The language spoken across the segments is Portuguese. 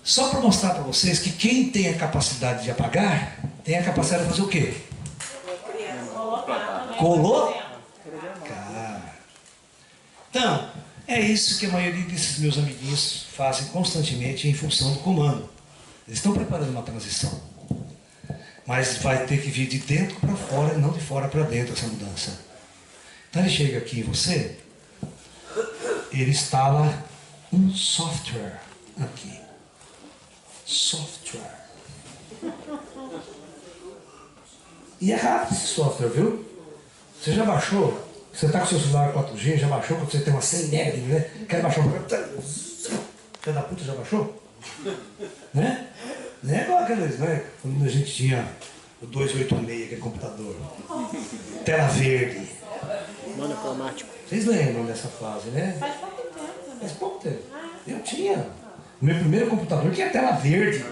Só para mostrar para vocês que quem tem a capacidade de apagar, tem a capacidade de fazer o quê? Colocar. Então, é isso que a maioria desses meus amiguinhos fazem constantemente em função do comando. Eles estão preparando uma transição. Mas vai ter que vir de dentro para fora e não de fora para dentro essa mudança. Então ele chega aqui em você, ele instala um software aqui. Software. E é rápido esse software, viu? Você já baixou? Você está com seu celular 4G, já baixou? Quando você tem uma 100 MB, né? Quer baixar um... Filho da puta, já baixou? Né? Não é igual aqueles, né? Quando a gente tinha o 286, aquele computador. Tela verde. Monocromático. Vocês lembram dessa fase, né? Faz pouco tempo também. Faz pouco tempo. Eu tinha. O meu primeiro computador tinha tela verde.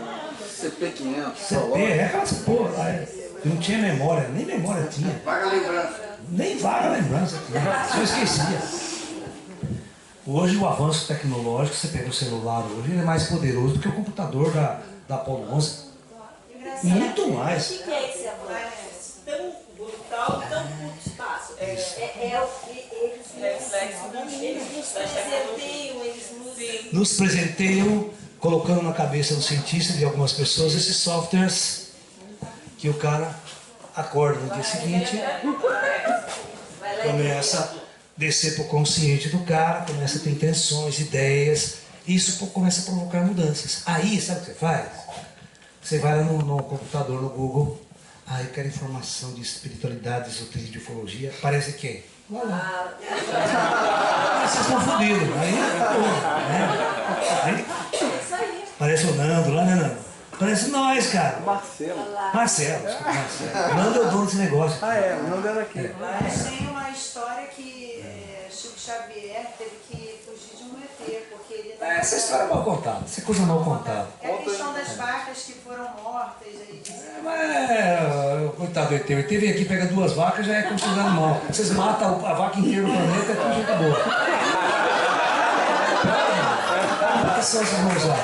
CP500. CP, é aquelas porra lá. Eu não tinha memória, nem memória tinha. Vaga lembrança. Nem vaga lembrança tinha. Eu esquecia. Hoje o avanço tecnológico, você pega o celular hoje, ele é mais poderoso do que o computador da Apollo 11. Muito mais. O que é esse avanço? Tão brutal, tão curto espaço. Eles nos presenteiam, eles Nos presenteiam, colocando na cabeça do cientista de algumas pessoas esses softwares que o cara acorda no dia seguinte, começa a descer para o consciente do cara, começa a ter intenções, ideias, e isso começa a provocar mudanças. Aí, sabe o que você faz? Você vai lá no computador, no Google, eu quero informação de espiritualidade, esoterismo, de ufologia, aparece quem? Lá. Vocês estão fodidos. Aí, parece o Nando lá, né, Nando? Parece nós, cara. Marcelo. Marcelo. O Nando é o dono desse negócio. O nome dela aqui. Mas tem uma história que Chico Xavier teve que fugir de um ET, porque ele não... Essa história é mal contada, essa é coisa mal contada. É a questão das vacas que foram mortas. Aí, Coitado do ET. O ET vem aqui, pega 2 vacas, já é considerado mal. Vocês matam a vaca inteira no planeta, é tudo gente boa. Quantas são essas mãos lá?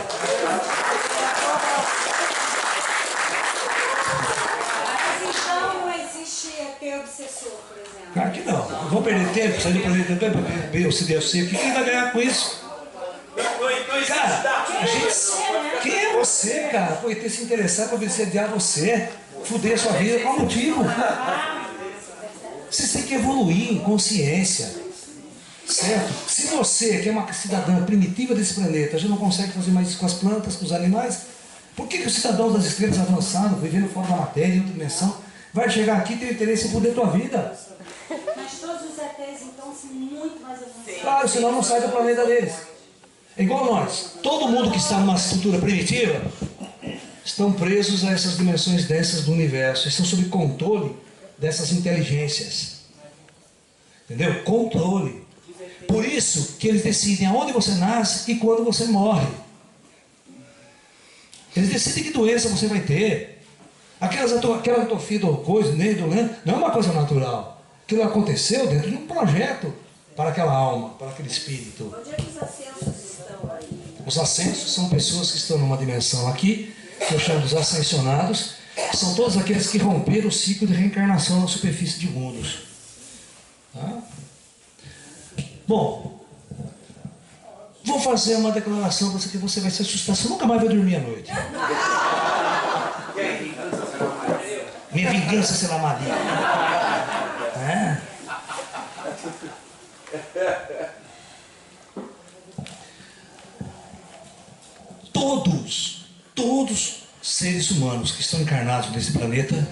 Mas então não existe ET obsessor, por exemplo. Claro que não. Não vou perder tempo, sair do planeta tempo para ver o CDFC aqui. Quem vai ganhar com isso? Cara, quem é você, cara? Pô, ter se interessar para sediar você, fuder a sua vida, qual motivo? Você tem que evoluir em consciência, certo? Se você, que é uma cidadã primitiva desse planeta, já não consegue fazer mais isso com as plantas, com os animais, por que os cidadãos das estrelas avançados, vivendo fora da matéria, em outra dimensão, vai chegar aqui e ter interesse em fuder a tua vida? Mas todos os ETs, então, são muito mais avançados. Claro, senão não sai do planeta deles. É igual nós. Todo mundo que está numa estrutura primitiva estão presos a essas dimensões densas do universo. Estão sob controle dessas inteligências. Entendeu? Controle. Por isso que eles decidem aonde você nasce e quando você morre. Eles decidem que doença você vai ter. Aquela atofia ou coisa, nem doente, não é uma coisa natural. Aquilo aconteceu dentro de um projeto para aquela alma, para aquele espírito. Onde é que os ascensos estão aí? Os ascensos são pessoas que estão numa dimensão aqui, que eu chamo dos ascensionados, que são todos aqueles que romperam o ciclo de reencarnação na superfície de mundos. Tá? Bom, vou fazer uma declaração para você que você vai se assustar. Você nunca mais vai dormir à noite. Minha vingança será maligna. Todos seres humanos que estão encarnados nesse planeta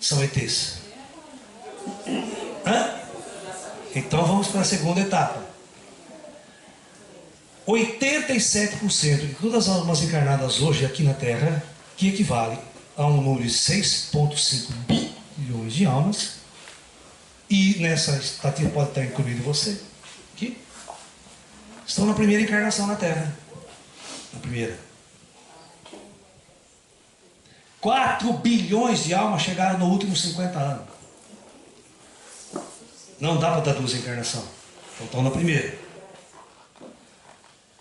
são ETs. Então vamos para a segunda etapa. 87% de todas as almas encarnadas hoje aqui na Terra, que equivale a um número de 6,5 bilhões de almas, e nessa estatística pode estar incluído você, aqui, estão na primeira encarnação na Terra. Na primeira. 4 bilhões de almas chegaram nos últimos 50 anos. Não dá para dar 2 encarnações. Então estão na primeira.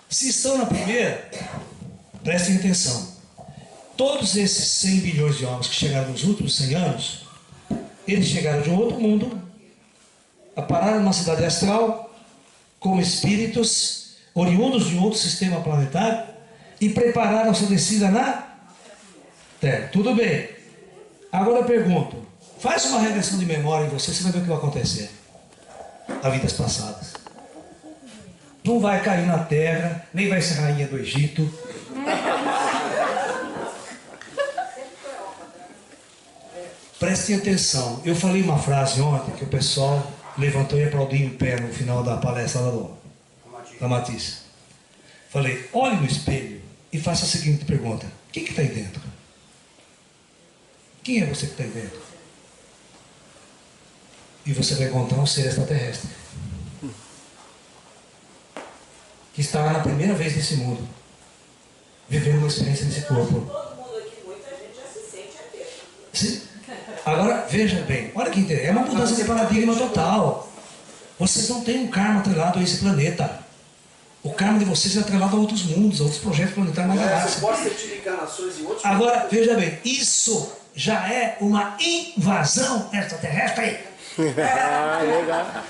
Se estão na primeira, Prestem atenção. Todos esses 100 bilhões de homens que chegaram nos últimos 100 anos, eles chegaram de um outro mundo, pararam numa cidade astral, como espíritos, oriundos de um outro sistema planetário, e prepararam a sua descida na Terra. Tudo bem. Agora eu pergunto, faz uma regressão de memória em você, você vai ver o que vai acontecer. A vidas passadas. Não vai cair na terra, nem vai ser rainha do Egito. Prestem atenção. Eu falei uma frase ontem que o pessoal levantou e aplaudiu em pé no final da palestra lá da Matisse. Falei, olhe no espelho e faça a seguinte pergunta. Quem que está aí dentro? Quem é você que está aí dentro? E você vai encontrar um ser extraterrestre. Que está na primeira vez nesse mundo. Vivendo uma experiência nesse corpo. Todo mundo aqui, muita gente já se sente aqui. Sim. Agora, veja bem. Olha que interessante. É uma mudança de paradigma total. Vocês não têm um karma atrelado a esse planeta. O karma de vocês é atrelado a outros mundos, a outros projetos planetários na galáxia. Pode ser de encarnações em outros. Agora, veja bem. Isso já é uma invasão extraterrestre. Ah, legal.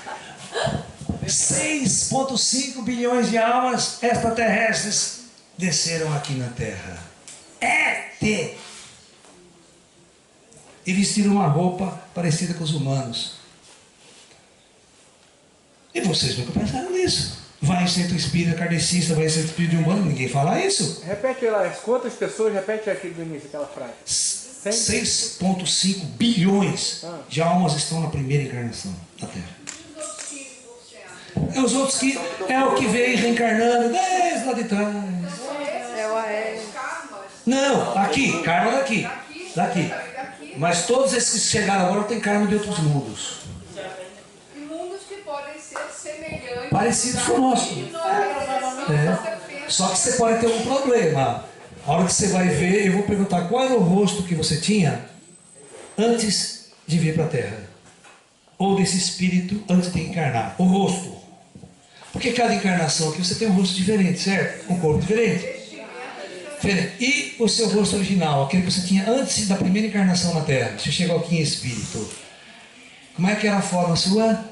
6,5 bilhões de almas extraterrestres desceram aqui na Terra. ET! E vestiram uma roupa parecida com os humanos. E vocês nunca pensaram nisso. Vai em centro espírita kardecista, vai em centro espírita humano, ninguém fala isso. Repete lá, quantas pessoas, repete aqui do início aquela frase. 6,5 bilhões de almas estão na primeira encarnação da Terra. É os outros que é o que vem reencarnando desde lá de trás. Não, aqui, karma daqui. Mas todos esses que chegaram agora têm karma de outros mundos. E mundos que podem ser semelhantes. Parecidos com o nosso. Só que você pode ter um problema. A hora que você vai ver, eu vou perguntar qual era o rosto que você tinha antes de vir para a Terra. Ou desse espírito antes de encarnar. O rosto. Porque cada encarnação aqui você tem um rosto diferente, certo? Um corpo diferente. E o seu rosto original, aquele que você tinha antes da primeira encarnação na Terra. Você chegou aqui em espírito. Como é que era a forma sua?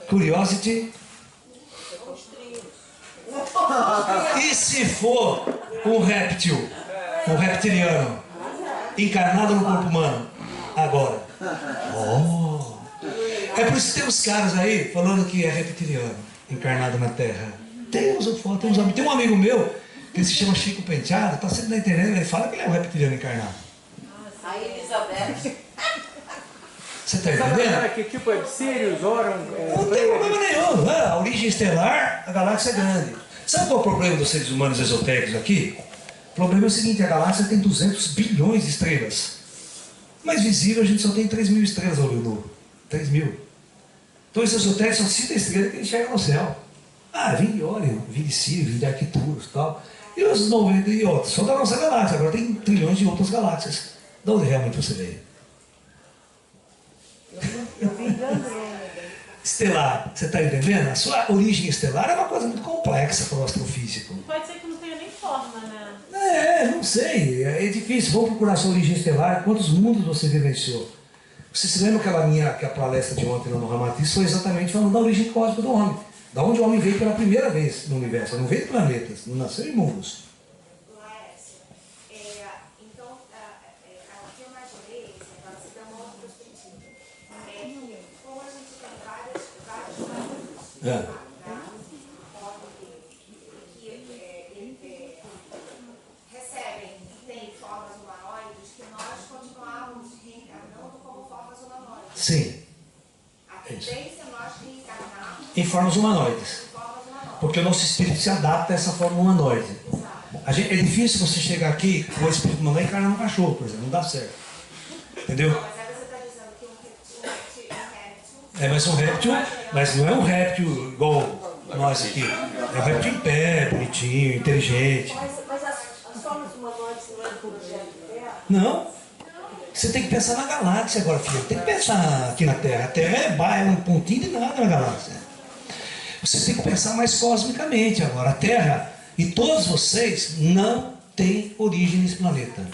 Curiosity. E se for um réptil, um reptiliano, encarnado no corpo humano, agora? Oh! É por isso que tem uns caras aí falando que é reptiliano, encarnado na Terra. Tem uns amigos. Tem um amigo meu que se chama Chico Penteado, está sempre na internet, ele fala que ele é um reptiliano encarnado. A Elizabeth. Você está Sabe entendendo? que tipo é de Sirius, Orion? Não tem problema nenhum, né? A origem estelar, a galáxia é grande. Sabe qual é o problema dos seres humanos esotéricos aqui? O problema é o seguinte, a galáxia tem 200 bilhões de estrelas. Mas visível a gente só tem 3.000 estrelas ao olho nu. 3.000. Então esses esotéricos só citam estrelas que enxergam no céu. Ah, vim de Orion, vim de Sirius, vim de Arcturus e tal. E os 90 e outros, só da nossa galáxia. Agora tem trilhões de outras galáxias. De onde realmente você veio? Estelar, você está entendendo? A sua origem estelar é uma coisa muito complexa para o astrofísico. Pode ser que não tenha nem forma, né? Não sei, é difícil. Vamos procurar sua origem estelar, quantos mundos você vivenciou. Você se lembra que a palestra de ontem lá no Ramatiz foi exatamente falando da origem cósmica do homem. Da onde o homem veio pela primeira vez no universo. Não veio de planetas, não nasceu em mundos. Laércio, então, o que eu imaginei, agora você dá uma outra perspectiva, como a gente tem vários planetas, que recebem e têm formas humanoides, que nós continuamos reencarnando como formas humanoides. Sim, A tendência é nós reencarnarmos em formas humanoides. em formas humanoides. Porque o nosso espírito se adapta a essa forma humanoide. É difícil você chegar aqui com o espírito humanoide e encarnar no cachorro, por exemplo. Não dá certo. Entendeu? Mas aí você está dizendo que um réptil É, mas um réptil, mas não é um réptil igual nós aqui. É um réptil em pé, bonitinho, inteligente. Mas as formas humanoides não é do projeto Terra? Não. Você tem que pensar na galáxia agora, filho. Tem que pensar aqui na Terra. A Terra é um pontinho de nada na galáxia. Você tem que pensar mais cosmicamente agora. A Terra e todos vocês não têm origem nesse planeta.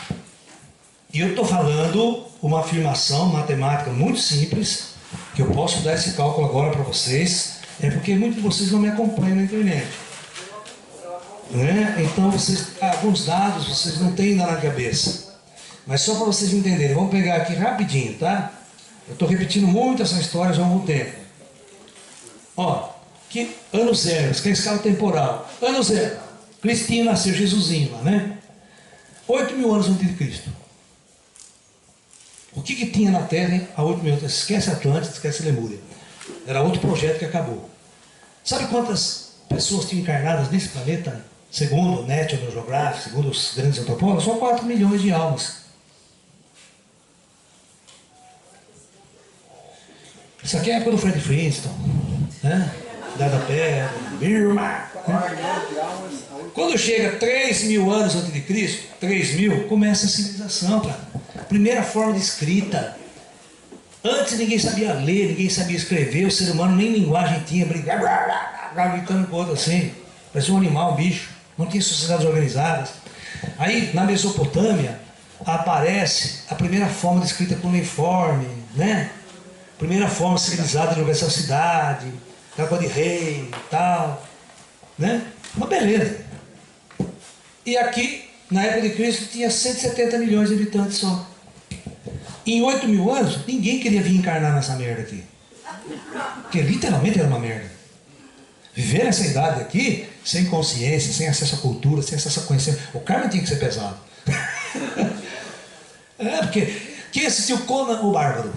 E eu estou falando uma afirmação matemática muito simples, que eu posso dar esse cálculo agora para vocês, é porque muitos de vocês não me acompanham na internet. Né? Então, alguns dados vocês não têm ainda na cabeça. Mas só para vocês entenderem, vamos pegar aqui rapidinho, tá? Eu estou repetindo muito essa história já há algum tempo. Ó, que ano zero, isso que é a escala temporal. Ano zero, Cristinho nasceu, Jesusinho lá, né? 8.000 anos antes de Cristo. O que tinha na Terra há 8.000 anos? Esquece Atlântida, esquece Lemúria. Era outro projeto que acabou. Sabe quantas pessoas tinham encarnadas nesse planeta? Segundo o National Geographic, segundo os grandes antropólogos, só 4 milhões de almas. Isso aqui é a época do Fred Flintstone, né? Dada Pedra, Birma. Né? Quando chega 3.000 anos antes de Cristo, 3.000, começa a civilização, cara. Primeira forma de escrita. Antes ninguém sabia ler, ninguém sabia escrever, o ser humano nem linguagem tinha, gritando com o outro assim, parecia um animal, um bicho, não tinha sociedades organizadas. Aí na Mesopotâmia aparece a primeira forma de escrita cuneiforme, né? Primeira forma civilizada de organizar a cidade, aquela coisa de rei e tal, né? Uma beleza. E aqui, na época de Cristo, tinha 170 milhões de habitantes só. Em 8.000 anos, ninguém queria vir encarnar nessa merda aqui. Porque literalmente era uma merda. Viver nessa idade aqui, sem consciência, sem acesso à cultura, sem acesso a conhecimento. O karma tinha que ser pesado. Porque quem assistiu Conan o Bárbaro?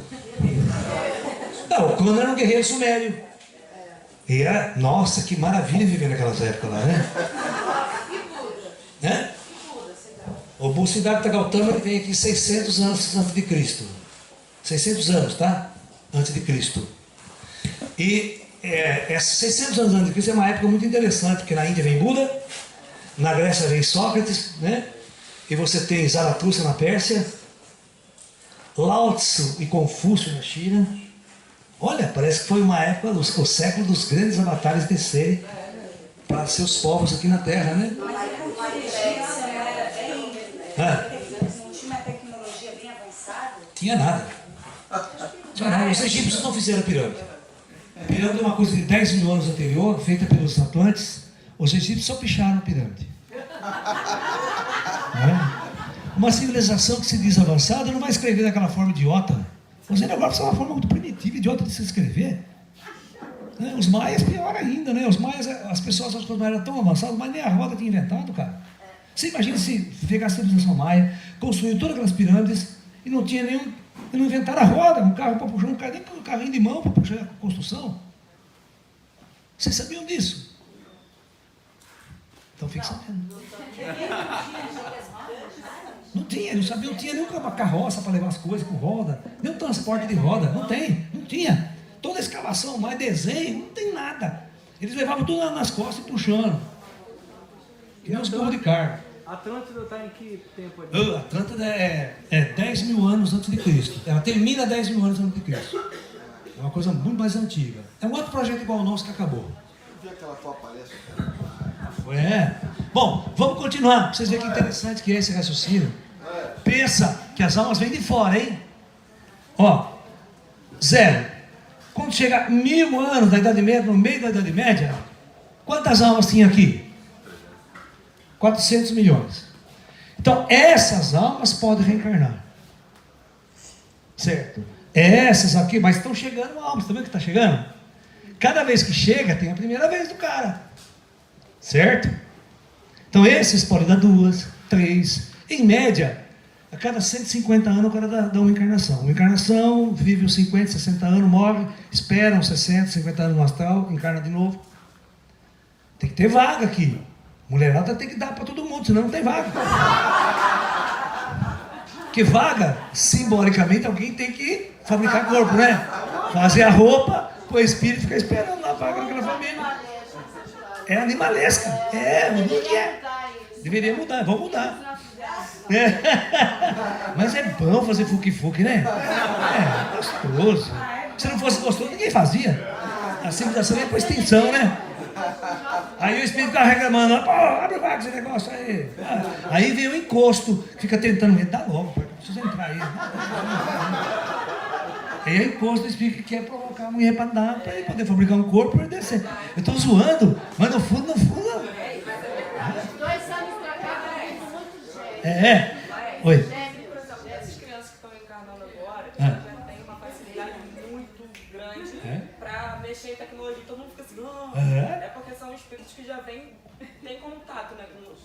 Não, o Conan era um guerreiro sumério. E era, nossa, que maravilha viver naquelas épocas lá, né? Né? O Siddhartha Gautama vem aqui 600 anos antes de Cristo. 600 anos, tá? Antes de Cristo. E esses 600 anos antes de Cristo é uma época muito interessante, porque na Índia vem Buda, na Grécia vem Sócrates, né? E você tem Zaratustra na Pérsia, Lao Tzu e Confúcio na China. Olha, parece que foi uma época, o século dos grandes avatares descerem para seus povos aqui na Terra, né? Não tinha uma tecnologia bem avançada? Tinha nada. Os egípcios não fizeram pirâmide. A pirâmide é uma coisa de 10.000 anos anterior, feita pelos Atlantes. Os egípcios só picharam a pirâmide. Uma civilização que se diz avançada não vai escrever daquela forma idiota. Os negócios são uma forma muito primitiva, idiota de se escrever. Os maias, pior ainda, né? Os maias, as pessoas acham que os maias eram tão avançados, mas nem a roda tinha inventado, cara. Você imagina se pegar a civilização maia, construiu todas aquelas pirâmides e não tinha nenhum. E não inventaram a roda, um carro para puxar, nem um carrinho de mão para puxar a construção. Vocês sabiam disso? Então fique sabendo. Não tinha, não sabia, não tinha nem uma carroça para levar as coisas com roda, nem um transporte de roda, não tinha. Toda a escavação, mais desenho, não tem nada. Eles levavam tudo nas costas e puxando. Que nem os burros de carga. Atlântida está em que tempo ali? Atlântida é 10.000 anos antes de Cristo. Ela termina 10.000 anos antes de Cristo. É uma coisa muito mais antiga. É um outro projeto igual ao nosso que acabou. Vi aquela tua palestra. Bom, vamos continuar. Pra vocês verem que interessante que é esse raciocínio. Pensa que as almas vêm de fora, hein? Ó, zero. Quando chega 1.000 anos da Idade Média, no meio da Idade Média, quantas almas tinha aqui? 400 milhões. Então, essas almas podem reencarnar. Certo? Essas aqui, mas estão chegando almas. Está vendo que está chegando? Cada vez que chega, tem a primeira vez do cara. Certo? Então, esses podem dar 2, 3. Em média, a cada 150 anos o cara dá uma encarnação. Uma encarnação, vive uns 50, 60 anos, morre, espera uns 60, 50 anos no astral, encarna de novo. Tem que ter vaga aqui. Mulherada tem que dar para todo mundo, senão não tem vaga. Porque vaga, simbolicamente, alguém tem que fabricar corpo, né? Fazer a roupa, o espírito fica esperando na vaga daquela família. É animalesca. Deveria mudar, vamos mudar. Mas é bom fazer fuque-fuque, né? É gostoso. Se não fosse gostoso, ninguém fazia. A civilização é por extinção, né? Aí o espírito fica reclamando, pô, abre o vago esse negócio aí. Aí vem o encosto, fica tentando, dá logo, pai, não precisa entrar aí. Aí é encosto, o espírito que quer provocar a mulher para dar, para ele poder fabricar um corpo para ele descer. Eu estou zoando, mas no fundo, Dois anos pra cá, tem muito gente. Oi. Por exemplo, essas crianças que estão encarnando agora, já têm uma facilidade muito grande para mexer em tecnologia. Todo mundo fica assim, é porque são espíritos que já têm contato, né, com os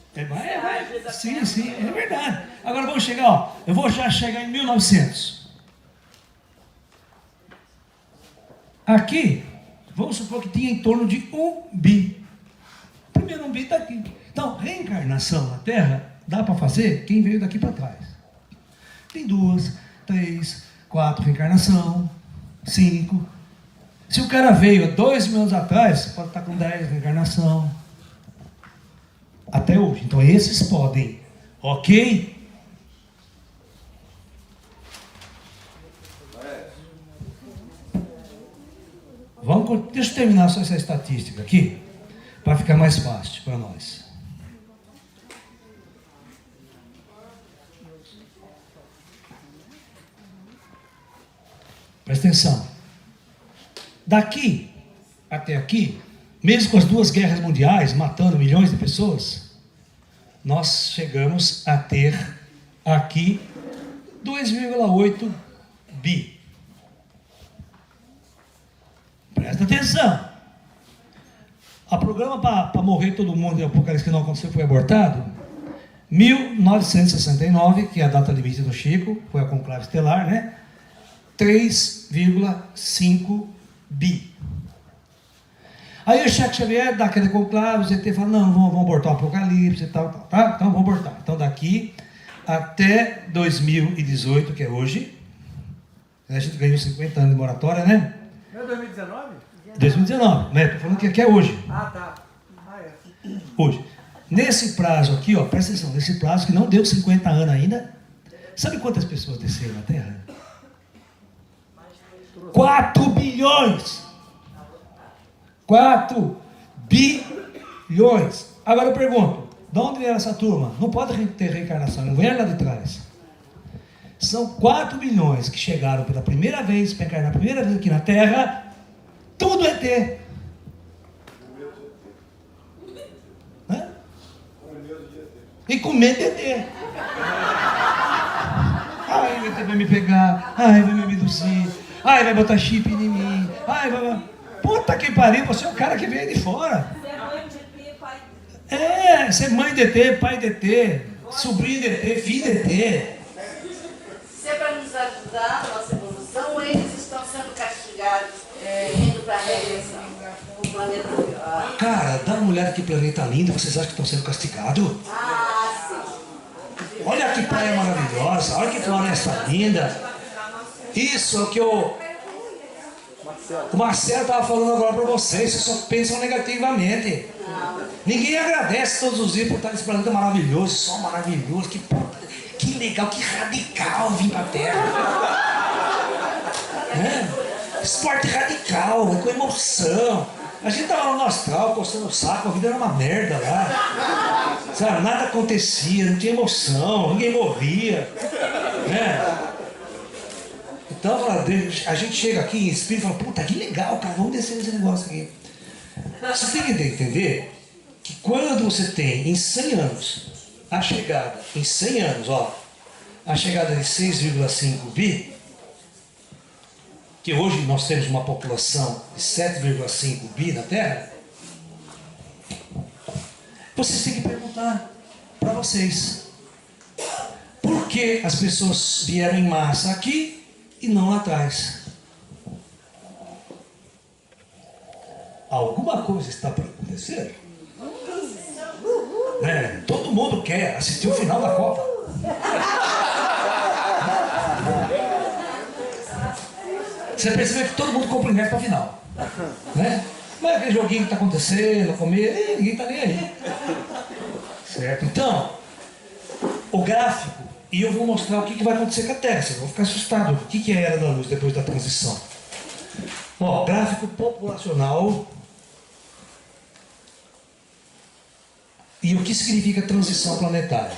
Sim, é verdade. Agora vamos chegar, ó, eu vou já chegar em 1900. Aqui, vamos supor que tinha em torno de 1 bi. O primeiro 1 bi está aqui. Então, reencarnação na Terra dá para fazer quem veio daqui para trás. Tem 2, 3, 4 reencarnação, 5. Se o cara veio há 2 mil anos atrás, pode estar com 10 reencarnação. Até hoje. Então esses podem. Ok? Deixa eu terminar só essa estatística aqui, para ficar mais fácil para nós. Presta atenção. Daqui até aqui, mesmo com as 2 guerras mundiais, matando milhões de pessoas, nós chegamos a ter aqui 2,8 bi. Presta atenção. O programa para morrer todo mundo e o apocalipse que não aconteceu foi abortado. 1969, que é a data limite do Chico, foi a conclave estelar, né? 3,5 bi. Aí o Chico Xavier dá aquele conclave, os ET falam, não, vamos abortar o apocalipse e tal, tá? Então vamos abortar. Então daqui até 2018, que é hoje, a gente ganhou 50 anos de moratória, né? Não é 2019? 2019, mas estou falando que é hoje. Ah, tá. Hoje. Nesse prazo aqui, ó, presta atenção, nesse prazo que não deu 50 anos ainda, sabe quantas pessoas desceram na Terra? 4 bilhões! 4 bilhões! Agora eu pergunto, de onde era essa turma? Não pode ter reencarnação, não vem lá de trás. São 4 bilhões que chegaram pela primeira vez, para encarnar a primeira vez aqui na Terra, tudo é ET. E com medo de ET. Ai, o ET vai me pegar, ai, vai me abduzir, ai, vai botar chip em mim, ai, vai... Puta que pariu, você é o cara que veio de fora. Ser mãe de ET, pai de ET, sobrinho de ET, filho de ET. Se é para nos ajudar na nossa evolução, ou eles estão sendo castigados, indo para a regressão, o planeta. Cara, dá uma olhada que planeta lindo, vocês acham que estão sendo castigados? Ah, sim. Olha que praia maravilhosa, olha que floresta linda. Isso é o que o Marcelo estava falando agora para vocês, vocês só pensam negativamente. Ninguém agradece todos os dias por estar nesse planeta maravilhoso, sol maravilhoso, que legal, que radical vir para a Terra. Esporte radical, com emoção. A gente estava no astral, coçando o saco, a vida era uma merda lá. Sabe, nada acontecia, não tinha emoção, ninguém morria. Então a gente chega aqui em espírito e fala, puta, que legal, cara, vamos descer nesse negócio aqui. Você tem que entender que quando você tem em 100 anos, a chegada, em 100 anos, ó, a chegada de 6,5 bi, que hoje nós temos uma população de 7,5 bi na Terra, vocês têm que perguntar para vocês, por que as pessoas vieram em massa aqui e não lá atrás? Alguma coisa está para acontecer? Todo mundo quer assistir o final da Copa. Você percebe que todo mundo compra ingresso para a final, né? Mas aquele joguinho que está acontecendo, comer, ninguém está nem aí. Certo? Então, o gráfico, e eu vou mostrar o que vai acontecer com a Terra. Vocês vão ficar assustados. O que é a Era da Luz depois da transição? Ó, gráfico populacional. E o que significa transição planetária?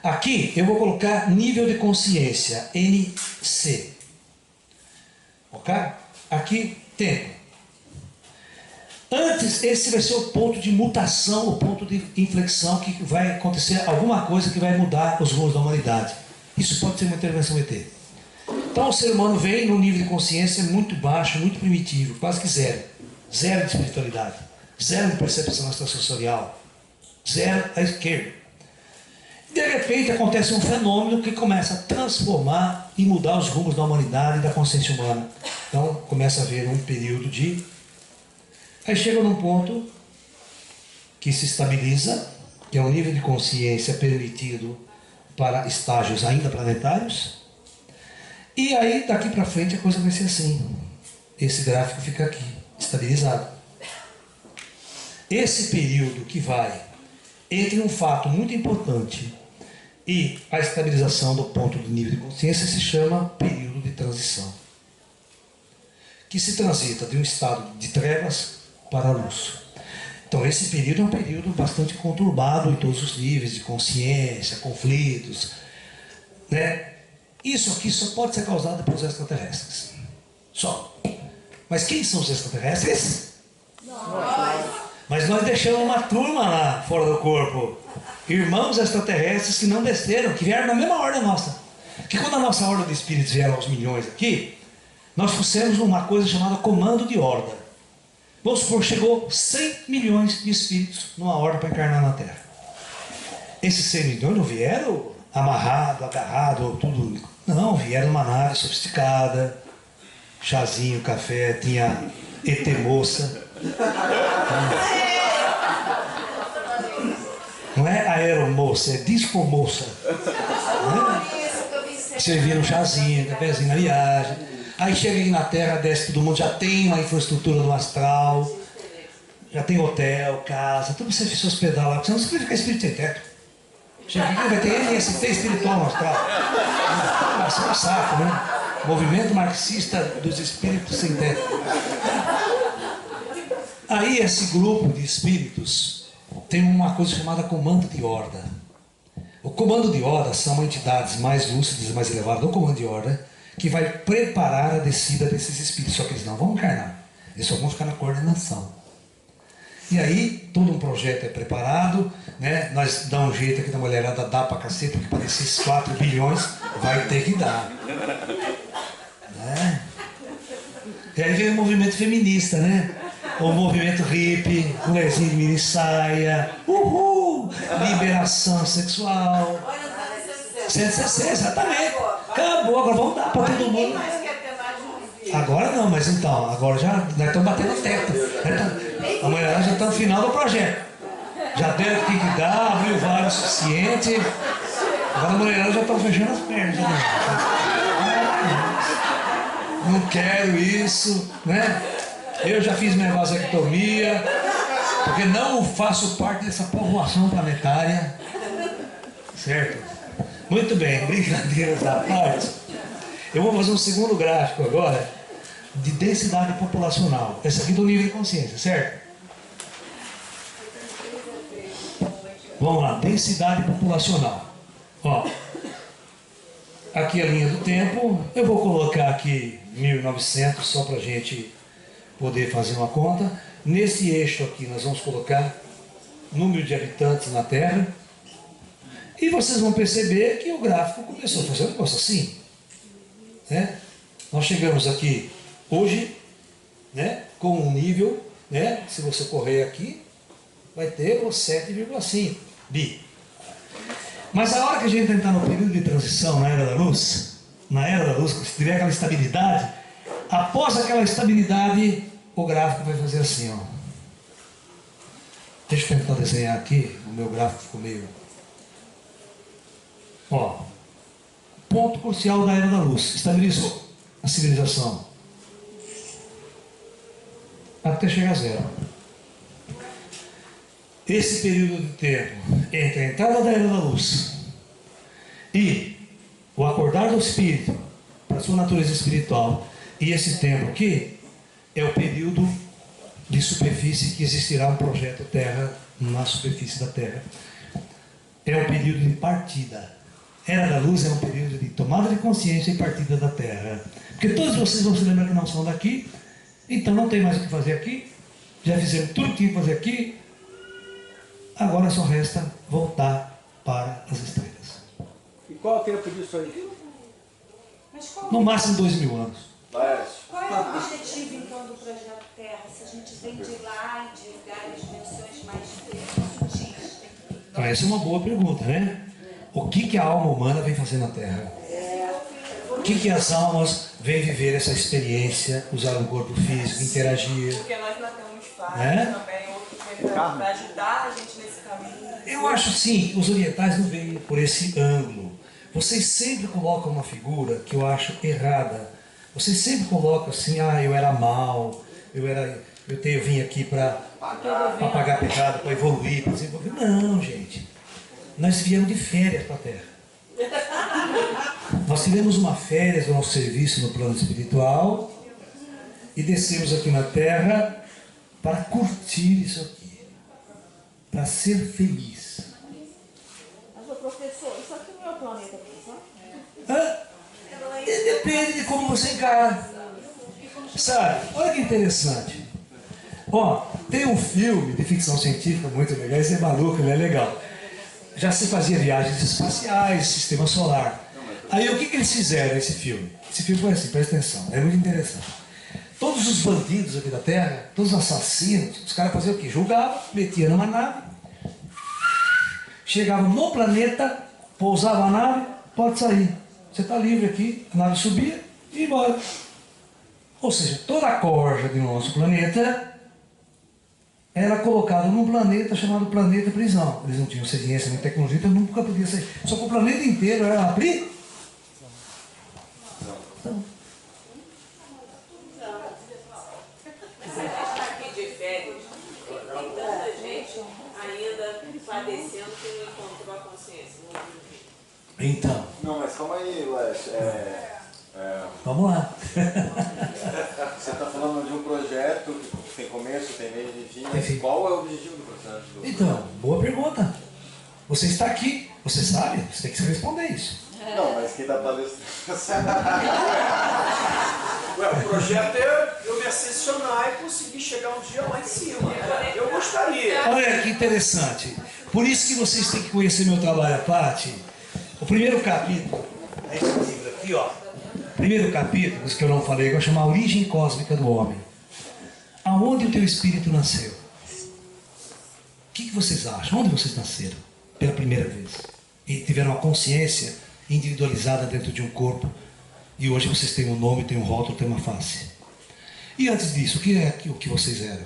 Aqui eu vou colocar nível de consciência, NC. Ok? Aqui, tempo. Antes, esse vai ser o ponto de mutação, o ponto de inflexão, que vai acontecer alguma coisa que vai mudar os rumos da humanidade. Isso pode ser uma intervenção ET. Então o ser humano vem num nível de consciência muito baixo, muito primitivo, quase que zero. Zero de espiritualidade, zero de percepção extrasensorial, zero à esquerda. De repente acontece um fenômeno que começa a transformar e mudar os rumos da humanidade e da consciência humana. Então começa a haver um período de... Aí chega num ponto que se estabiliza, que é um nível de consciência permitido para estágios ainda planetários. E aí daqui para frente a coisa vai ser assim. Esse gráfico fica aqui, estabilizado. Esse período que vai entre um fato muito importante e a estabilização do ponto do nível de consciência se chama período de transição, que se transita de um estado de trevas para a luz. Então esse período é um período bastante conturbado em todos os níveis de consciência, conflitos, né? Isso aqui só pode ser causado pelos extraterrestres. Só. Mas quem são os extraterrestres? Nós. Mas nós deixamos uma turma lá fora do corpo. Irmãos extraterrestres que não desceram, que vieram na mesma ordem nossa. Que quando a nossa ordem de espíritos vieram aos milhões aqui, nós fizemos uma coisa chamada comando de horda. Vamos supor, chegou 100 milhões de espíritos numa horda para encarnar na Terra. Esses 100 milhões não vieram amarrado, agarrado, tudo. Não, vieram numa nave sofisticada, chazinho, café, tinha ET moça. Não é aeromoça, é discomoça. Serviram um chazinho, cafezinho na viagem. Aí chega aqui na Terra, desce todo mundo, já tem uma infraestrutura no astral, já tem hotel, casa, tudo você se hospedar lá, porque senão você vai ficar espírito sem teto. Chega aqui, vai ter MST espiritual no astral. Isso é um saco, né? Movimento marxista dos espíritos sem teto. Aí esse grupo de espíritos tem uma coisa chamada comando de horda. O comando de horda são entidades mais lúcidas, mais elevadas do comando de horda, que vai preparar a descida desses espíritos. Só que eles não vão encarnar, eles só vão ficar na coordenação. E aí todo um projeto é preparado, né? Nós damos um jeito aqui da mulherada, dá pra cacete, porque para esses 4 bilhões vai ter que dar, né? E aí vem o movimento feminista, né? O movimento hippie, mulherzinha de mini saia, uhul, liberação sexual. 160, exatamente. Acabou, agora vamos dar para todo mundo. Agora não, mas então, agora já nós estamos batendo teto. A mulher já está no final do projeto. Já deram o que dar, abriu vaga o suficiente. Agora a mulher já está fechando as pernas. Não quero isso, né? Eu já fiz minha vasectomia, porque não faço parte dessa povoação planetária. Certo? Muito bem, brincadeiras à parte. Eu vou fazer um segundo gráfico agora de densidade populacional. Esse aqui do nível de consciência, certo? Vamos lá, densidade populacional. Ó, aqui a linha do tempo. Eu vou colocar aqui 1900 só para a gente poder fazer uma conta. Nesse eixo aqui nós vamos colocar número de habitantes na Terra. E vocês vão perceber que o gráfico começou a fazer um negócio assim, né? Nós chegamos aqui hoje, né, com um nível, né, se você correr aqui, vai ter o 7,5 bi. Mas a hora que a gente entrar no período de transição na Era da Luz, se tiver aquela estabilidade, após aquela estabilidade, o gráfico vai fazer assim, ó. Deixa eu tentar desenhar aqui, o meu gráfico ficou meio... Ó, ponto crucial da Era da Luz, estabilizou a civilização até chegar a zero. Esse período de tempo entre a entrada da Era da Luz e o acordar do espírito para a sua natureza espiritual E esse tempo aqui é o período de superfície que existirá um projeto Terra na superfície da Terra. É o período de partida. Era da Luz é um período de tomada de consciência e partida da Terra. Porque todos vocês vão se lembrar que não são daqui, então não tem mais o que fazer aqui. Já fizeram tudo o que tinha que fazer aqui. Agora só resta voltar para as estrelas. E qual é o tempo disso aí? No máximo 2000 anos. Qual é o objetivo, então, do projeto Terra? Se a gente vem de lá e de várias dimensões mais sutis. Então essa é uma boa pergunta, né? O que a alma humana vem fazer na Terra? O que as almas vêm viver essa experiência, usar um corpo físico, interagir? Porque nós não temos fases É? também, outros vêm para ajudar a gente nesse caminho. Eu acho sim, os orientais não veem por esse ângulo. Vocês sempre colocam uma figura que eu acho errada. Vocês sempre colocam assim, eu era mal, eu vim aqui para pagar pecado, para evoluir, para desenvolver. Não, gente. Nós viemos de férias para a Terra. Nós tivemos uma férias do nosso serviço no plano espiritual e descemos aqui na Terra para curtir isso aqui, para ser feliz. Mas, professor, isso aqui não é o planeta, professor? Depende de como você encara. Sabe? Olha que interessante. Ó, tem um filme de ficção científica muito legal, esse é maluco, ele é legal. Já se fazia viagens espaciais, sistema solar. Aí o que eles fizeram nesse filme? Esse filme foi assim, presta atenção, é muito interessante. Todos os bandidos aqui da Terra, todos os assassinos, os caras faziam o quê? Julgavam, metiam numa nave, chegavam no planeta, pousavam a nave, pode sair. Você está livre aqui, a nave subia e ia embora. Ou seja, toda a corja do nosso planeta era colocada num planeta chamado planeta prisão. Eles não tinham ciência nem tecnologia, então nunca podia sair. Só que o planeta inteiro era abrir. Aqui de férias, tem tanta gente ainda padecendo que não encontrou a consciência. Então. Não, mas calma aí, Leste. Vamos lá. Você está falando de um projeto que tem começo, tem meio e fim, mas qual é o objetivo do processo? Então, boa pergunta. Você está aqui, você sabe, você tem que responder isso. Não, mas quem está palestrando? O projeto é eu me ascensionar e conseguir chegar um dia lá em cima. Eu gostaria. Olha que interessante. Por isso que vocês têm que conhecer meu trabalho, Paty. O primeiro capítulo, esse livro aqui, ó. Primeiro capítulo, que eu não falei, que eu chamo A Origem Cósmica do Homem. Aonde o teu espírito nasceu? O que vocês acham? Onde vocês nasceram? Pela primeira vez. E tiveram uma consciência individualizada dentro de um corpo. E hoje vocês têm um nome, têm um rótulo, têm uma face. E antes disso, o que é o que vocês eram?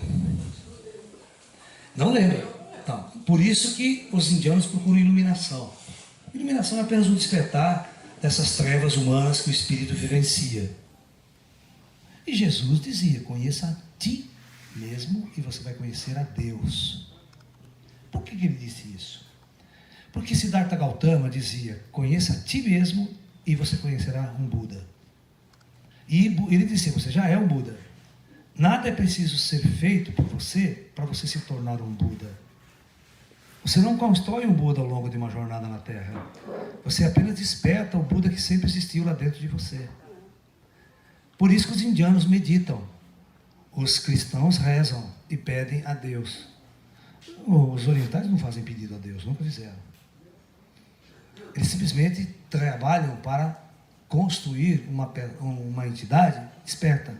Não lembram? Então, por isso que os indianos procuram iluminação. Iluminação é apenas um despertar dessas trevas humanas que o espírito vivencia. E Jesus dizia, conheça a ti mesmo e você vai conhecer a Deus. Por que ele disse isso? Porque Siddhartha Gautama dizia, conheça a ti mesmo e você conhecerá um Buda. E ele dizia, você já é um Buda. Nada é preciso ser feito por você para você se tornar um Buda. Você não constrói um Buda ao longo de uma jornada na Terra. Você apenas desperta o Buda que sempre existiu lá dentro de você. Por isso que os indianos meditam. Os cristãos rezam e pedem a Deus. Os orientais não fazem pedido a Deus, nunca fizeram. Eles simplesmente trabalham para construir uma entidade desperta.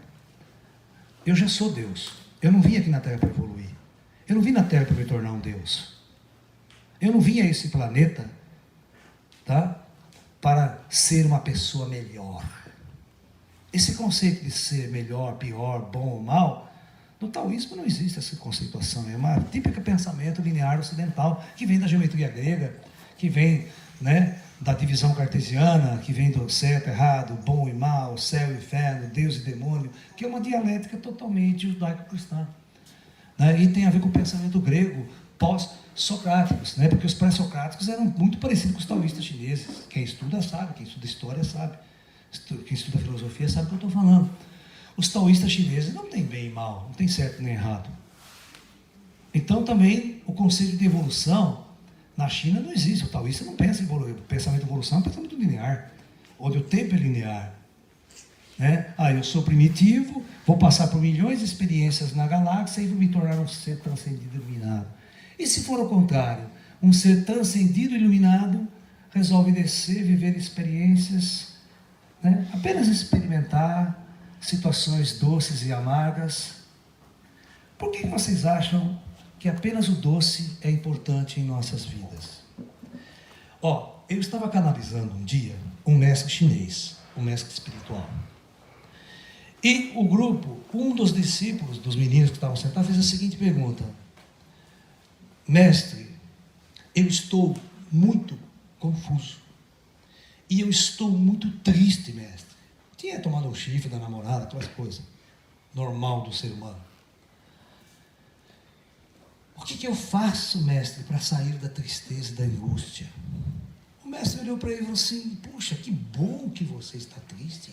Eu já sou Deus. Eu não vim aqui na Terra para evoluir. Eu não vim na Terra para me tornar um Deus. Eu não vim a esse planeta, tá, para ser uma pessoa melhor. Esse conceito de ser melhor, pior, bom ou mal, no taoísmo não existe essa conceituação. É uma típica pensamento linear ocidental que vem da geometria grega, que vem, né, da divisão cartesiana, que vem do certo, errado, bom e mal, céu e inferno, Deus e demônio, que é uma dialética totalmente judaico-cristã, né, e tem a ver com o pensamento grego pós-socráticos, né, porque os pré-socráticos eram muito parecidos com os taoístas chineses. Quem estuda sabe, quem estuda história sabe, quem estuda filosofia sabe o que eu estou falando. Os taoístas chineses não têm bem e mal, não tem certo nem errado. Então também o conceito de evolução na China não existe. O taoísta não pensa em evolução. O pensamento de evolução é um pensamento linear, onde o tempo é linear. Né? Eu sou primitivo, vou passar por milhões de experiências na galáxia e vou me tornar um ser transcendido e iluminado. E se for ao contrário, um ser transcendido e iluminado resolve descer, viver experiências, né? Apenas experimentar situações doces e amargas. Por que vocês acham que apenas o doce é importante em nossas vidas? Eu estava canalizando um dia um mestre chinês, um mestre espiritual. E o grupo, um dos discípulos, dos meninos que estavam sentados, fez a seguinte pergunta: mestre, eu estou muito confuso. E eu estou muito triste, mestre. Tinha tomado um chifre da namorada, aquelas coisas normal do ser humano. O que eu faço, mestre, para sair da tristeza e da angústia? O mestre olhou para ele e falou assim: puxa, que bom que você está triste.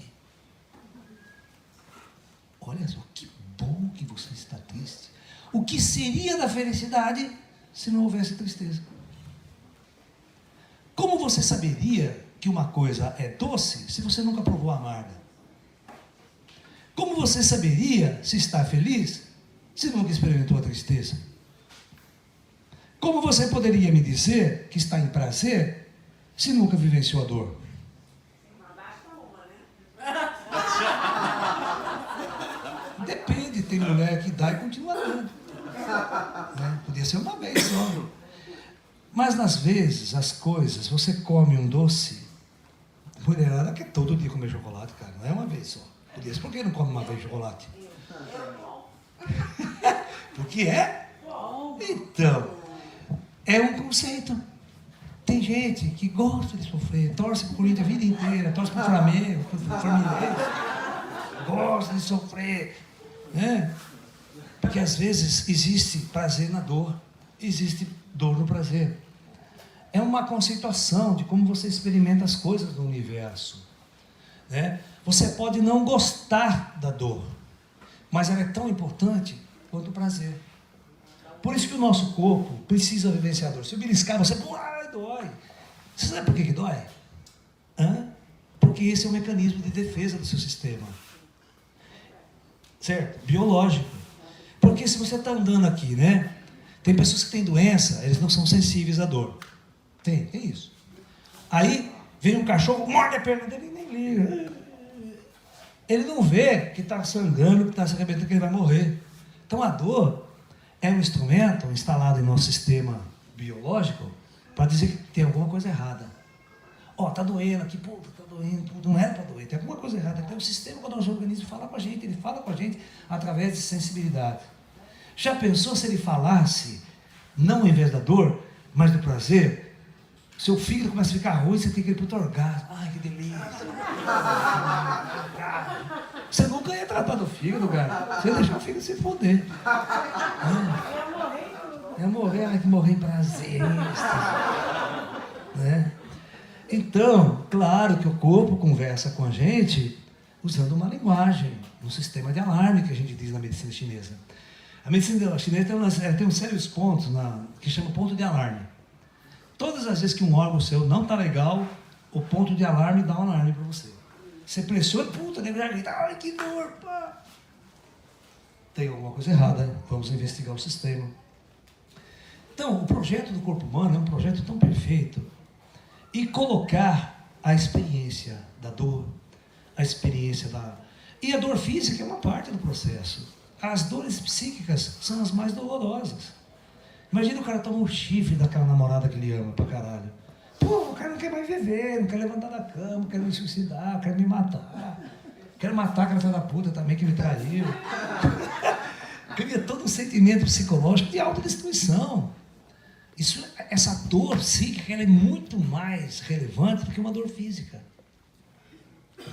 Olha só, que bom que você está triste. O que seria da felicidade se não houvesse tristeza? Como você saberia que uma coisa é doce se você nunca provou a amarga? Como você saberia se está feliz se nunca experimentou a tristeza? Como você poderia me dizer que está em prazer se nunca vivenciou a dor? Depende, tem mulher que dá e continua dando. Podia ser uma vez só. Mas, às vezes, as coisas, você come um doce, mulherada quer todo dia comer chocolate, cara, não é uma vez só. Por que não come uma vez chocolate? Porque é? Então, é um conceito. Tem gente que gosta de sofrer, torce para o Corinthians a vida inteira, torce para o Flamengo, para o Fluminense, gosta de sofrer, né? Porque às vezes existe prazer na dor, existe dor no prazer. É uma conceituação de como você experimenta as coisas do universo, né? Você pode não gostar da dor, mas ela é tão importante quanto o prazer. Por isso que o nosso corpo precisa vivenciar a dor. Se eu beliscar, você dói. Você sabe por que dói? Porque esse é o mecanismo de defesa do seu sistema. Certo? Biológico. Porque se você está andando aqui, né? Tem pessoas que têm doença, eles não são sensíveis à dor. Tem isso. Aí vem um cachorro, morde a perna dele e nem liga. Ele não vê que está sangrando, que está se arrebentando, que ele vai morrer. Então a dor é um instrumento instalado em nosso sistema biológico para dizer que tem alguma coisa errada. Está doendo aqui, está doendo, não é para doer, tem alguma coisa errada. Então o sistema do nosso organismo fala com a gente, ele fala com a gente através de sensibilidade. Já pensou se ele falasse, não em vez da dor, mas do prazer? Seu fígado começa a ficar ruim, você tem que ir para o orgasmo. Ai, que delícia. Você nunca ia tratar do fígado, cara. Você ia deixar o fígado se foder. Ia morrer, ai, que morrer em prazer. Né? Então, claro que o corpo conversa com a gente usando uma linguagem, um sistema de alarme que a gente diz na medicina chinesa. A medicina chinesa tem uns sérios pontos que chama ponto de alarme. Todas as vezes que um órgão seu não está legal, o ponto de alarme dá um alarme para você. Você pressiona, deve gritar, ai que dor, pá. Tem alguma coisa errada, hein? Vamos investigar o sistema. Então, o projeto do corpo humano é um projeto tão perfeito. E colocar a experiência da dor, a experiência da... E a dor física é uma parte do processo. As dores psíquicas são as mais dolorosas. Imagina o cara tomar um chifre daquela namorada que ele ama pra caralho. O cara não quer mais viver, não quer levantar da cama, quer me suicidar, quer me matar. Quero matar aquela filha da puta também que me traiu. Cria todo um sentimento psicológico de autodestruição. Essa dor psíquica ela é muito mais relevante do que uma dor física. Eu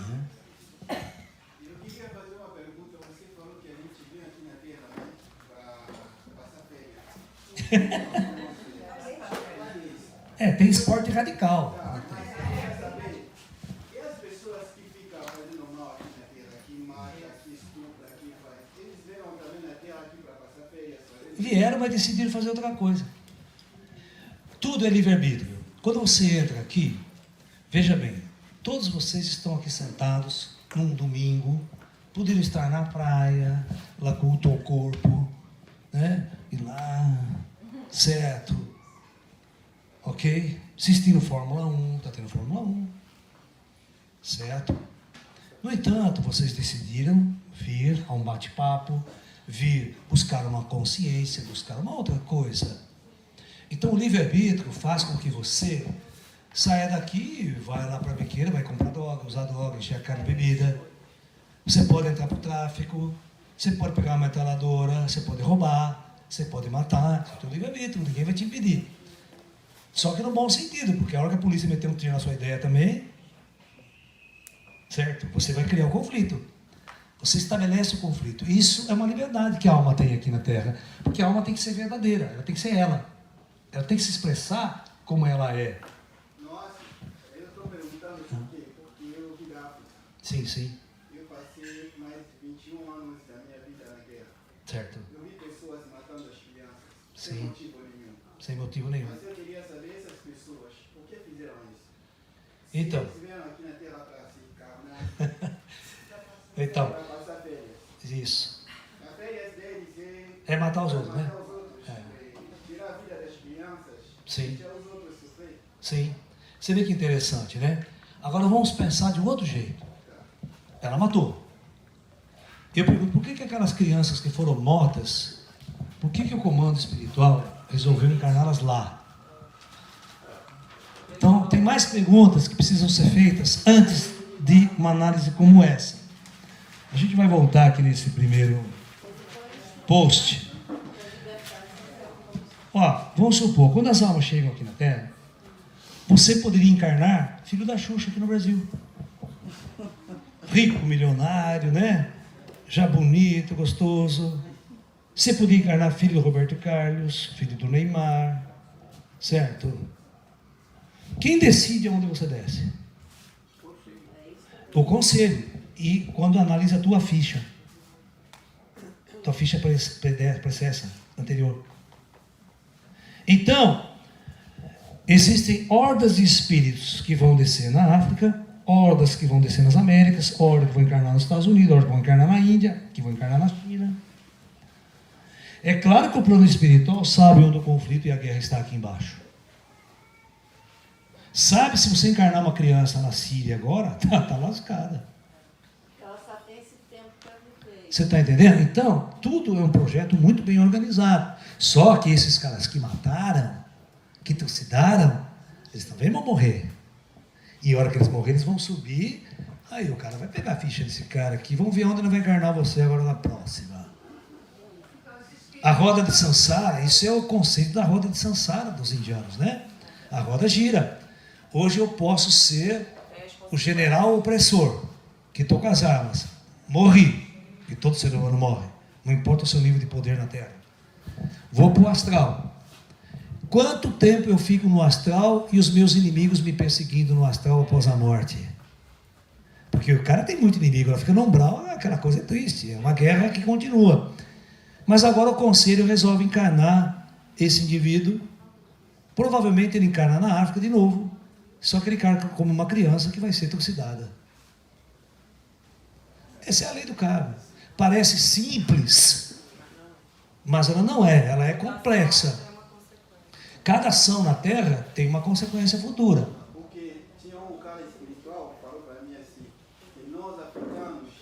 queria fazer uma pergunta. Você falou que a gente vem aqui na Terra, né, para passar férias. Tem esporte radical. E as pessoas que ficam fazendo mal aqui na Terra, que matam, que estupram, Vieram, mas decidiram fazer outra coisa. Tudo é livre-arbítrio. Quando você entra aqui, veja bem, todos vocês estão aqui sentados num domingo, poderiam estar na praia, lá culto ao corpo, né? E lá, certo? Ok? Assistindo Fórmula 1, está tendo Fórmula 1, certo? No entanto, vocês decidiram vir a um bate-papo, vir buscar uma consciência, buscar uma outra coisa. Então, o livre-arbítrio faz com que você saia daqui, vai lá para a biqueira, vai comprar droga, usar droga, encher a cara de bebida. Você pode entrar para o tráfico, você pode pegar uma metralhadora, você pode roubar, você pode matar. Isso é livre-arbítrio, ninguém vai te impedir. Só que no bom sentido, porque a hora que a polícia meter um tiro na sua ideia também, certo? Você vai criar um conflito. Você estabelece o conflito. Isso é uma liberdade que a alma tem aqui na Terra. Porque a alma tem que ser verdadeira, ela tem que ser ela. Ela tem que se expressar como ela é. Nossa, eu estou perguntando por quê? Porque eu vim da África. Sim, sim. Eu passei mais de 21 anos da minha vida na guerra. Certo. Eu vi pessoas matando as crianças, Sim. sem motivo nenhum. Sem motivo nenhum. Mas eu queria saber essas pessoas, por que fizeram isso? Então. Eles vieram aqui na Terra para se encarnar, Então. para passar férias. Isso. As férias deles É matar os outros, né? matar os outros, tirar a vida das crianças, Sim. deixar os outros sofrer. Sim. Você vê que interessante, né? Agora vamos pensar de um outro jeito. Ela matou. Eu pergunto, por que aquelas crianças que foram mortas, por que o comando espiritual resolveu encarná-las lá? Então, tem mais perguntas que precisam ser feitas antes de uma análise como essa. A gente vai voltar aqui nesse primeiro post. Ó, vamos supor, quando as almas chegam aqui na Terra, você poderia encarnar filho da Xuxa aqui no Brasil. Rico, milionário, né? Já bonito, gostoso. Você podia encarnar filho do Roberto Carlos, filho do Neymar, certo? Quem decide aonde você desce? O conselho. E quando analisa a tua ficha. Tua ficha parece essa, anterior. Então, existem hordas de espíritos que vão descer na África, hordas que vão descer nas Américas, hordas que vão encarnar nos Estados Unidos, hordas que vão encarnar na Índia, que vão encarnar na China. É claro que o plano espiritual sabe onde o conflito e a guerra está aqui embaixo. Sabe, se você encarnar uma criança na Síria agora, tá lascada. Ela só tem esse tempo para viver. Você está entendendo? Então, tudo é um projeto muito bem organizado. Só que esses caras que mataram, que trucidaram, eles também vão morrer. E a hora que eles morrerem, eles vão subir. Aí o cara vai pegar a ficha desse cara aqui. Vamos ver onde ele vai encarnar você agora na próxima. A roda de Sansara, isso é o conceito da roda de Sansara dos indianos, né? A roda gira. Hoje eu posso ser o general opressor, que estou com as armas. Morri, que todo ser humano morre. Não importa o seu nível de poder na Terra. Vou para o astral. Quanto tempo eu fico no astral e os meus inimigos me perseguindo no astral após a morte? Porque o cara tem muito inimigo, ela fica no umbral, aquela coisa é triste, é uma guerra que continua. Mas agora o conselho resolve encarnar esse indivíduo. Provavelmente ele encarna na África de novo, só que ele encarna como uma criança que vai ser trucidada. Essa é a lei do karma. Parece simples, mas ela não é, ela é complexa. Cada ação na Terra tem uma consequência futura. Porque tinha um cara espiritual que falou para mim assim, que nós africanos,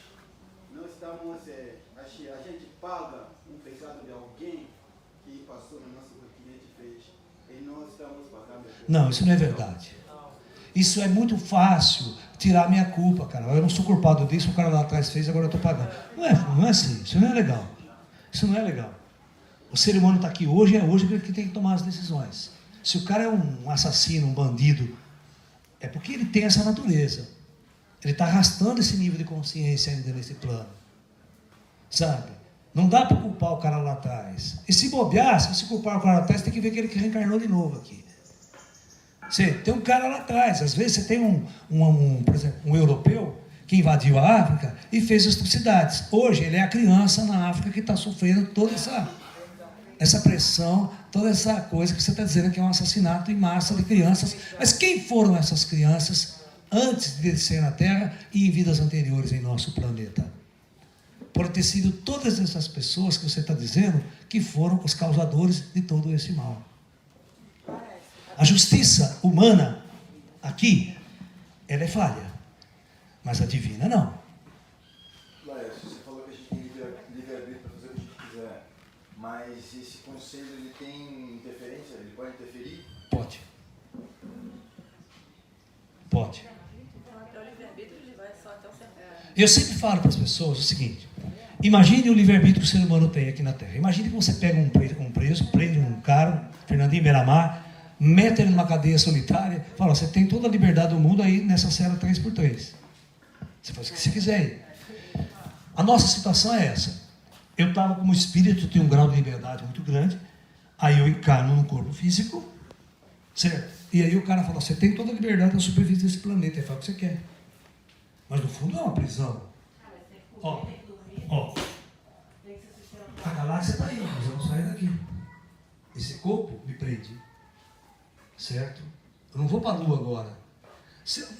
nós estamos, a gente paga um pecado de alguém que passou no nosso que a gente fez, e nós estamos pagando. Não, isso não é verdade. Isso é muito fácil tirar a minha culpa, cara. Eu não sou culpado disso, o cara lá atrás fez, agora eu estou pagando. Não é assim, isso não é legal. Isso não é legal. O ser humano está aqui hoje, é hoje que tem que tomar as decisões. Se o cara é um assassino, um bandido, é porque ele tem essa natureza. Ele está arrastando esse nível de consciência ainda nesse plano. Sabe? Não dá para culpar o cara lá atrás. E se bobear, se você culpar o cara lá atrás, tem que ver que ele reencarnou de novo aqui. Você tem um cara lá atrás. Às vezes você tem por exemplo, um europeu que invadiu a África e fez as atrocidades. Hoje ele é a criança na África que está sofrendo toda essa essa pressão, toda essa coisa que você está dizendo que é um assassinato em massa de crianças. Mas quem foram essas crianças antes de descer na Terra e em vidas anteriores em nosso planeta? Pode ter sido todas essas pessoas que você está dizendo que foram os causadores de todo esse mal. A justiça humana aqui, ela é falha, mas a divina não. Laércio, você falou que a gente tem livre-arbítrio para fazer o que a gente quiser, mas esse conselho ele tem interferência? Ele pode interferir? Pode. Pode. Eu sempre falo para as pessoas o seguinte: imagine o livre-arbítrio que o ser humano tem aqui na Terra. Imagine que você pega um preso, prende um cara, Fernandinho Beiramar, mete ele numa cadeia solitária, fala, você tem toda a liberdade do mundo aí nessa cela 3x3. Você faz o que você quiser aí. A nossa situação é essa. Eu estava como espírito, tinha um grau de liberdade muito grande, aí eu encarno no corpo físico, certo? E aí o cara fala, você tem toda a liberdade na superfície desse planeta, ele fala o que você quer. Mas no fundo é uma prisão. Ó, a galáxia está aí, nós vamos sair daqui. Esse corpo me prende. Certo? Eu não vou para a Lua agora.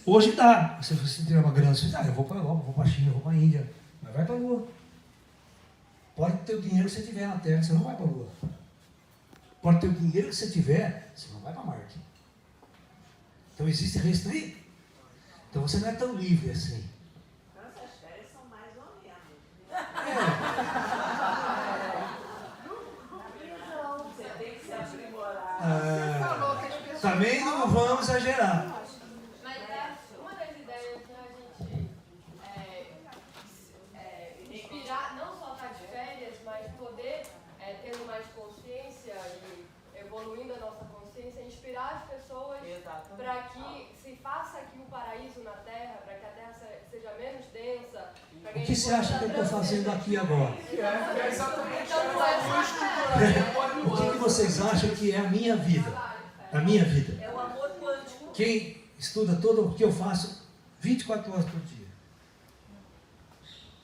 Hoje dá. Se você tiver uma grana, você diz, eu vou para a Europa, vou para a China, vou para a Índia. Mas vai para a Lua. Pode ter o dinheiro que você tiver na Terra, você não vai para a Lua. Pode ter o dinheiro que você tiver, você não vai para Marte. Então existe restrito. Então você não é tão livre assim. Nossas férias são mais ou menos. Você tem que se aprimorar. Também não vamos exagerar. Mas uma das ideias que a gente inspirar, não só estar de férias, mas poder, tendo mais consciência e evoluindo a nossa consciência, inspirar as pessoas para que se faça aqui um paraíso na Terra, para que a Terra seja menos densa. O que você acha que eu estou fazendo aqui agora? É exatamente O que vocês acham que é a minha vida? A minha vida. É o amor quântico. Quem estuda todo o que eu faço 24 horas por dia.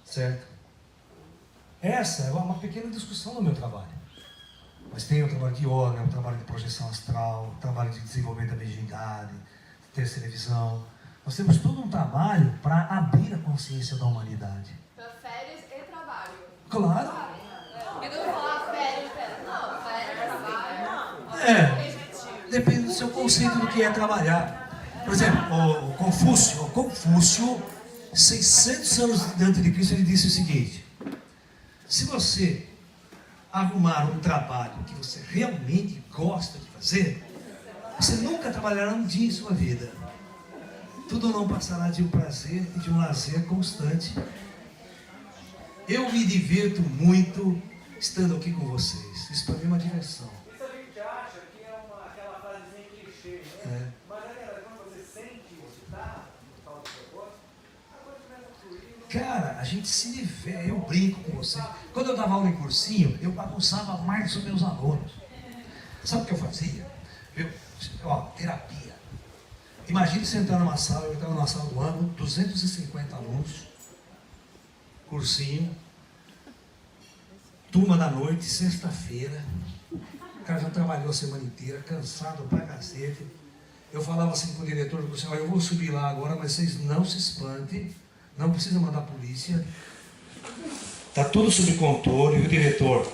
Certo? Essa é uma pequena discussão no meu trabalho. Mas tem o trabalho de yoga, o trabalho de projeção astral, o trabalho de desenvolvimento da mediunidade, ter televisão. Nós temos todo um trabalho para abrir a consciência da humanidade. Então, férias e trabalho. Claro. Porque não falar férias, não, férias e trabalho. Depende do seu conceito do que é trabalhar. Por exemplo, o Confúcio, 600 anos antes de Cristo, ele disse o seguinte: se você arrumar um trabalho que você realmente gosta de fazer, você nunca trabalhará um dia em sua vida. Tudo não passará de um prazer e de um lazer constante. Eu me divirto muito estando aqui com vocês. Isso para mim é uma diversão. Isso a gente acha que é aquela frasezinha clichê, né? Mas na verdade, quando você sente você está no tal do negócio, a coisa começa a fluir. Cara, a gente se diverte, eu brinco com vocês. Quando eu dava aula em cursinho, eu bagunçava mais os meus alunos. Sabe o que eu fazia? Terapia. Imagine você entrar numa sala, eu estava numa sala do ano, 250 alunos, cursinho, turma da noite, sexta-feira, o cara já trabalhou a semana inteira, cansado pra cacete. Eu falava assim com o diretor do cursinho, eu vou subir lá agora, mas vocês não se espantem, não precisa mandar a polícia, está tudo sob controle. E o diretor,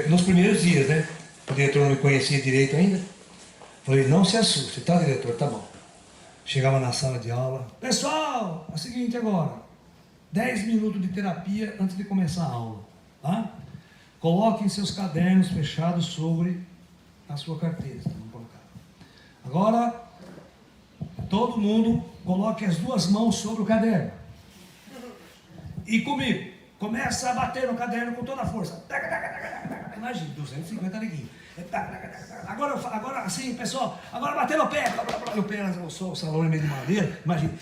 nos primeiros dias, né, o diretor não me conhecia direito ainda, falei, não se assuste, tá, diretor, tá bom. Chegava na sala de aula, pessoal, é o seguinte agora, 10 minutos de terapia antes de começar a aula, tá? Coloquem seus cadernos fechados sobre a sua carteira. Vamos colocar. Agora, todo mundo coloque as duas mãos sobre o caderno. E comigo, começa a bater no caderno com toda a força. Imagina, 250 neguinhos. Agora assim, pessoal, agora bater no pé. O pé, o salão é meio de madeira, imagina.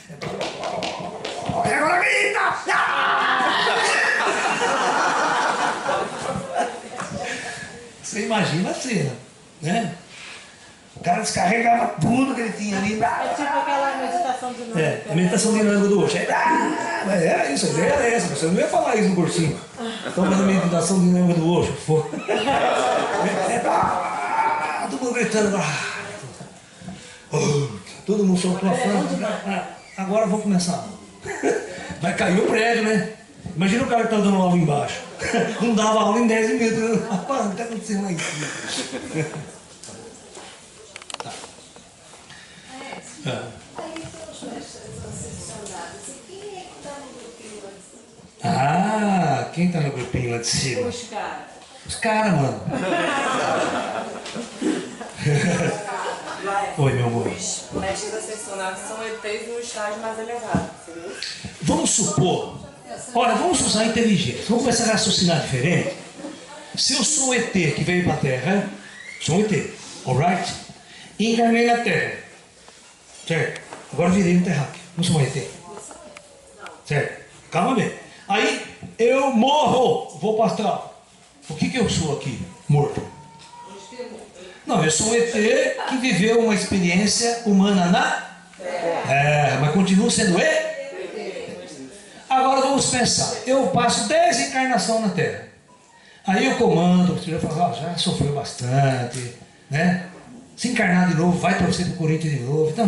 E agora grita! Você imagina a cena, né? O cara descarregava tudo que ele tinha ali. É tipo aquela meditação dinâmica. A meditação dinâmica do Osho. Era isso, a ideia era essa. Você não ia falar isso no cursinho. Estamos fazendo meditação de lembra do Osho. Todo mundo gritando. Todo mundo soltou a franja. Agora vamos começar. Vai cair o prédio, né? Imagina o cara que está dando aula embaixo. Não dava aula em 10 minutos. Rapaz, não está acontecendo lá em cima. Tá. Ah, quem está no grupinho lá de cima? Os caras. Os caras, mano. Oi, meu amor. Os mestres ascensionados são ETs no estágio mais elevado. Vamos supor, olha, vamos usar a inteligência. Vamos começar a raciocinar diferente. Se eu sou um ET que veio para a Terra, sou um ET, alright? E encarnei na Terra, certo? Agora virei um terráqueo, não sou um ET, certo? Calma bem. Aí eu morro, vou para o astral. O que eu sou aqui, morto? Não, eu sou um ET que viveu uma experiência humana na Terra, mas continuo sendo ET. Agora vamos pensar, eu passo 10 encarnações na Terra. Aí eu comando, você fala, já sofreu bastante, né? Se encarnar de novo, vai torcer para o Corinthians de novo. Então,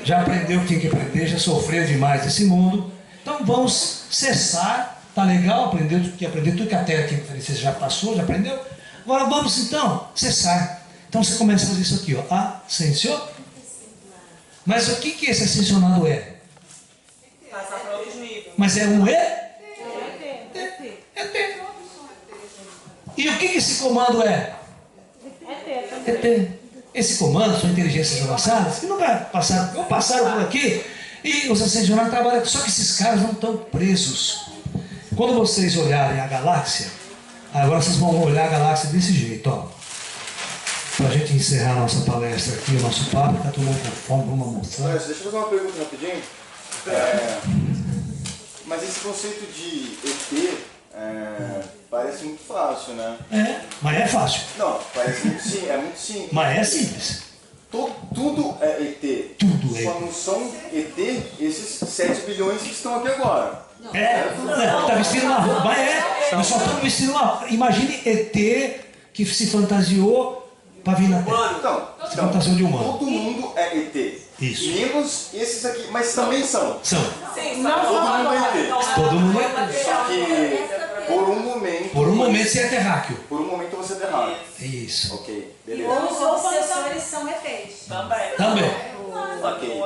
já aprendeu o que tinha que aprender, já sofreu demais nesse mundo. Então vamos cessar, tá legal, aprendeu tudo que aprender, tudo que a Terra tinha que oferecer, já passou, já aprendeu. Agora vamos então cessar. Então você começa a fazer isso aqui, ó, ascensiona. Mas o que esse ascensionado é? Passar para outros níveis. Mas é um ET. E o que esse comando é? ET. Esse comando são inteligências avançadas que nunca passaram, ou passaram por aqui e os ascensionados trabalham. Só que esses caras não estão presos. Quando vocês olharem a galáxia, agora vocês vão olhar a galáxia desse jeito, ó. Para a gente encerrar a nossa palestra aqui, o nosso papo, está todo mundo com fome, vamos almoçar. Deixa eu fazer uma pergunta rapidinho. Mas esse conceito de ET parece muito fácil, né? Mas é fácil. Não, parece muito simples, é muito simples. Mas é simples. Tudo é ET. Tudo é Só ET. não são ET esses 7 bilhões que estão aqui agora. Tá vestindo uma roupa, mas nós só estamos vestindo uma roupa. Imagine ET que se fantasiou para vir na Terra. Então, se fantasiou de humano. Todo mundo é ET. Isso. Menos esses aqui, mas também são. São. Sim, Todo mundo é ET. Todo mundo é. Só que por um momento. Por um momento você é terráqueo. Por um momento você é terráqueo. Isso. Ok, E beleza. os obsessores são ETs. Também. Ok.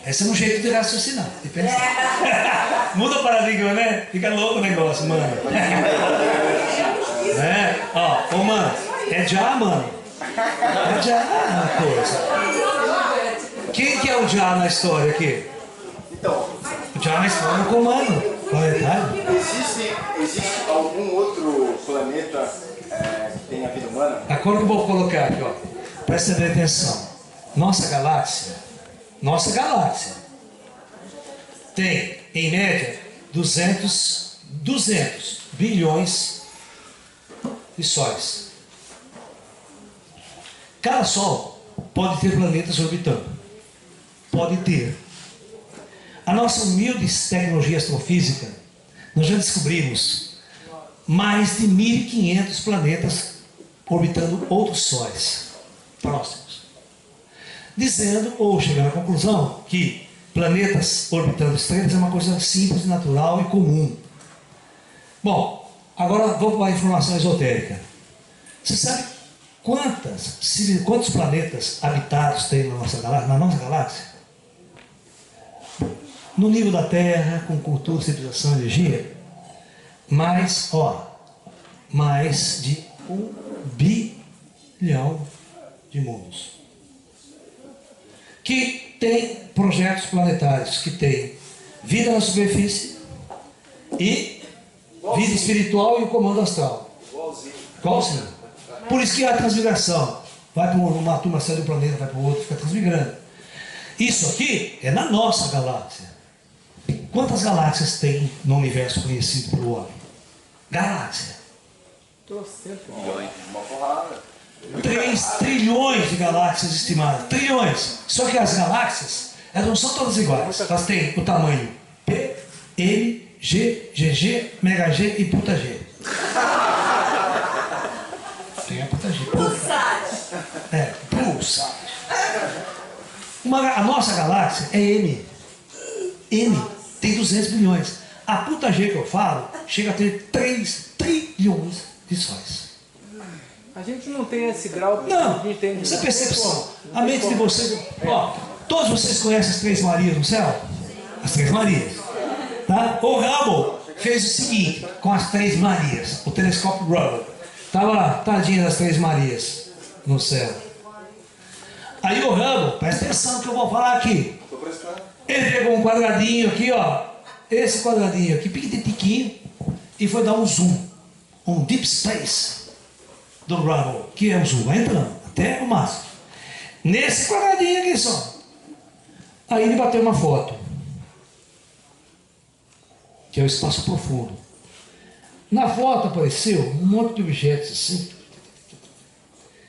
Esse é um jeito de raciocinar, de pensar. Muda o paradigma, né? Fica louco o negócio, mano. Ó, mano, é já, mano. É já a coisa. Quem que é o já na história aqui? Então, o já na história é o comando planetário. Existe algum outro planeta que tenha vida humana? Agora que eu vou colocar aqui, ó. Presta bem atenção. Nossa galáxia tem, em média, 200 bilhões de sóis. Cada sol pode ter planetas orbitando. Pode ter. A nossa humilde tecnologia astrofísica, nós já descobrimos mais de 1.500 planetas orbitando outros sóis próximos. Dizendo, ou chegando à conclusão, que planetas orbitando estrelas é uma coisa simples, natural e comum. Bom, agora vamos para a informação esotérica. Você sabe quantos planetas habitados tem na nossa galáxia? No nível da Terra, com cultura, civilização e energia, mais de 1 bilhão de mundos. Que tem projetos planetários, que tem vida na superfície e vida espiritual e o comando astral. Igualzinho. Por isso que a transmigração. Vai para uma turma, sai do planeta, vai para o outro, fica transmigrando. Isso aqui é na nossa galáxia. Quantas galáxias tem no universo conhecido pelo homem? Galáxia. Uma porrada. 3 trilhões de galáxias estimadas. Trilhões. Só que as galáxias, elas não são todas iguais. Elas têm o tamanho P, M, G, GG, Mega G e Puta G. Tem a Puta G. Pulsar. Pulsar. A nossa galáxia é M. M tem 200 bilhões. A Puta G que eu falo chega a ter 3 trilhões de sóis. A gente não tem esse grau de entendimento. Isso é percepção. A mente de vocês... Ó, todos vocês conhecem as 3 Marias no céu? As 3 Marias. Tá? O Hubble fez o seguinte com as 3 Marias. O telescópio Hubble. Estava lá, tadinha das 3 Marias no céu. Aí o Hubble, presta atenção que eu vou falar aqui. Ele pegou um quadradinho aqui, ó. Esse quadradinho aqui, piquitiquinho, e foi dar um zoom. Um deep space do Hubble, que é o zoom, vai entrando até o máximo. Nesse quadradinho aqui só. Aí ele bateu uma foto, que é o espaço profundo. Na foto apareceu um monte de objetos assim.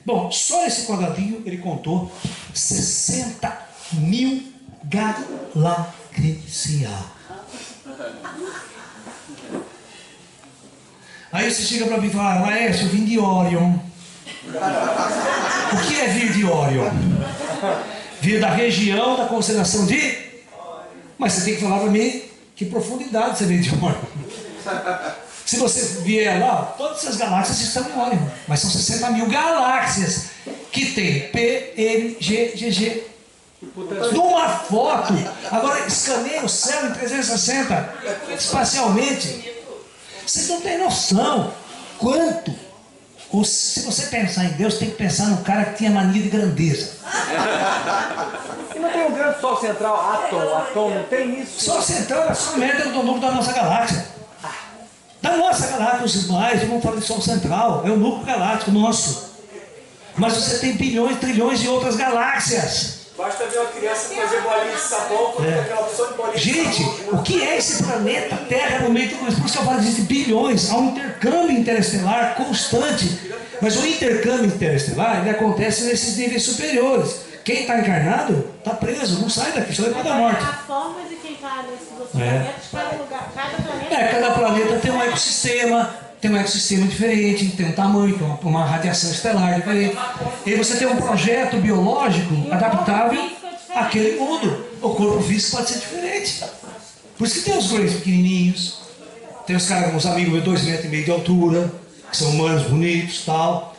Bom, só esse quadradinho ele contou 60 mil galáxias. Aí você chega para mim e fala, Laércio, eu vim de Orion. O que é vir de Orion? Vir da região da constelação de... Mas você tem que falar para mim que profundidade você veio de Orion. Se você vier lá, todas essas galáxias estão em Orion. Mas são 60 mil galáxias que tem P, N, G, GG. Numa foto. Agora escaneia o céu em 360 espacialmente. Vocês não têm noção quanto. Se você pensar em Deus, tem que pensar num cara que tinha mania de grandeza. E não tem um grande Sol central, Átomo, não tem isso? Sol central é só média do núcleo da nossa galáxia. Da nossa galáxia, os mais, vamos falar de Sol central, é o núcleo galáctico nosso. Mas você tem bilhões, trilhões de outras galáxias. Basta ver uma criança fazer bolinha de sabão quando tem aquela opção de bolinha de sabão. Gente, o que é esse planeta Terra no meio de tudo isso? Por isso que eu falo que existem bilhões, há um intercâmbio interestelar constante. Mas o intercâmbio interestelar ele acontece nesses níveis superiores. Quem está encarnado está preso, não sai daqui, só depois da morte. A forma de quem está nesses outros planetas, cada lugar, cada planeta. Cada planeta tem um ecossistema diferente, tem um tamanho, tem uma radiação estelar diferente. E você tem um projeto biológico adaptável àquele mundo. O corpo físico pode ser diferente. Por isso que tem os grandes pequenininhos, tem os caras com uns amigos de 2,5 metros de altura, que são humanos bonitos e tal.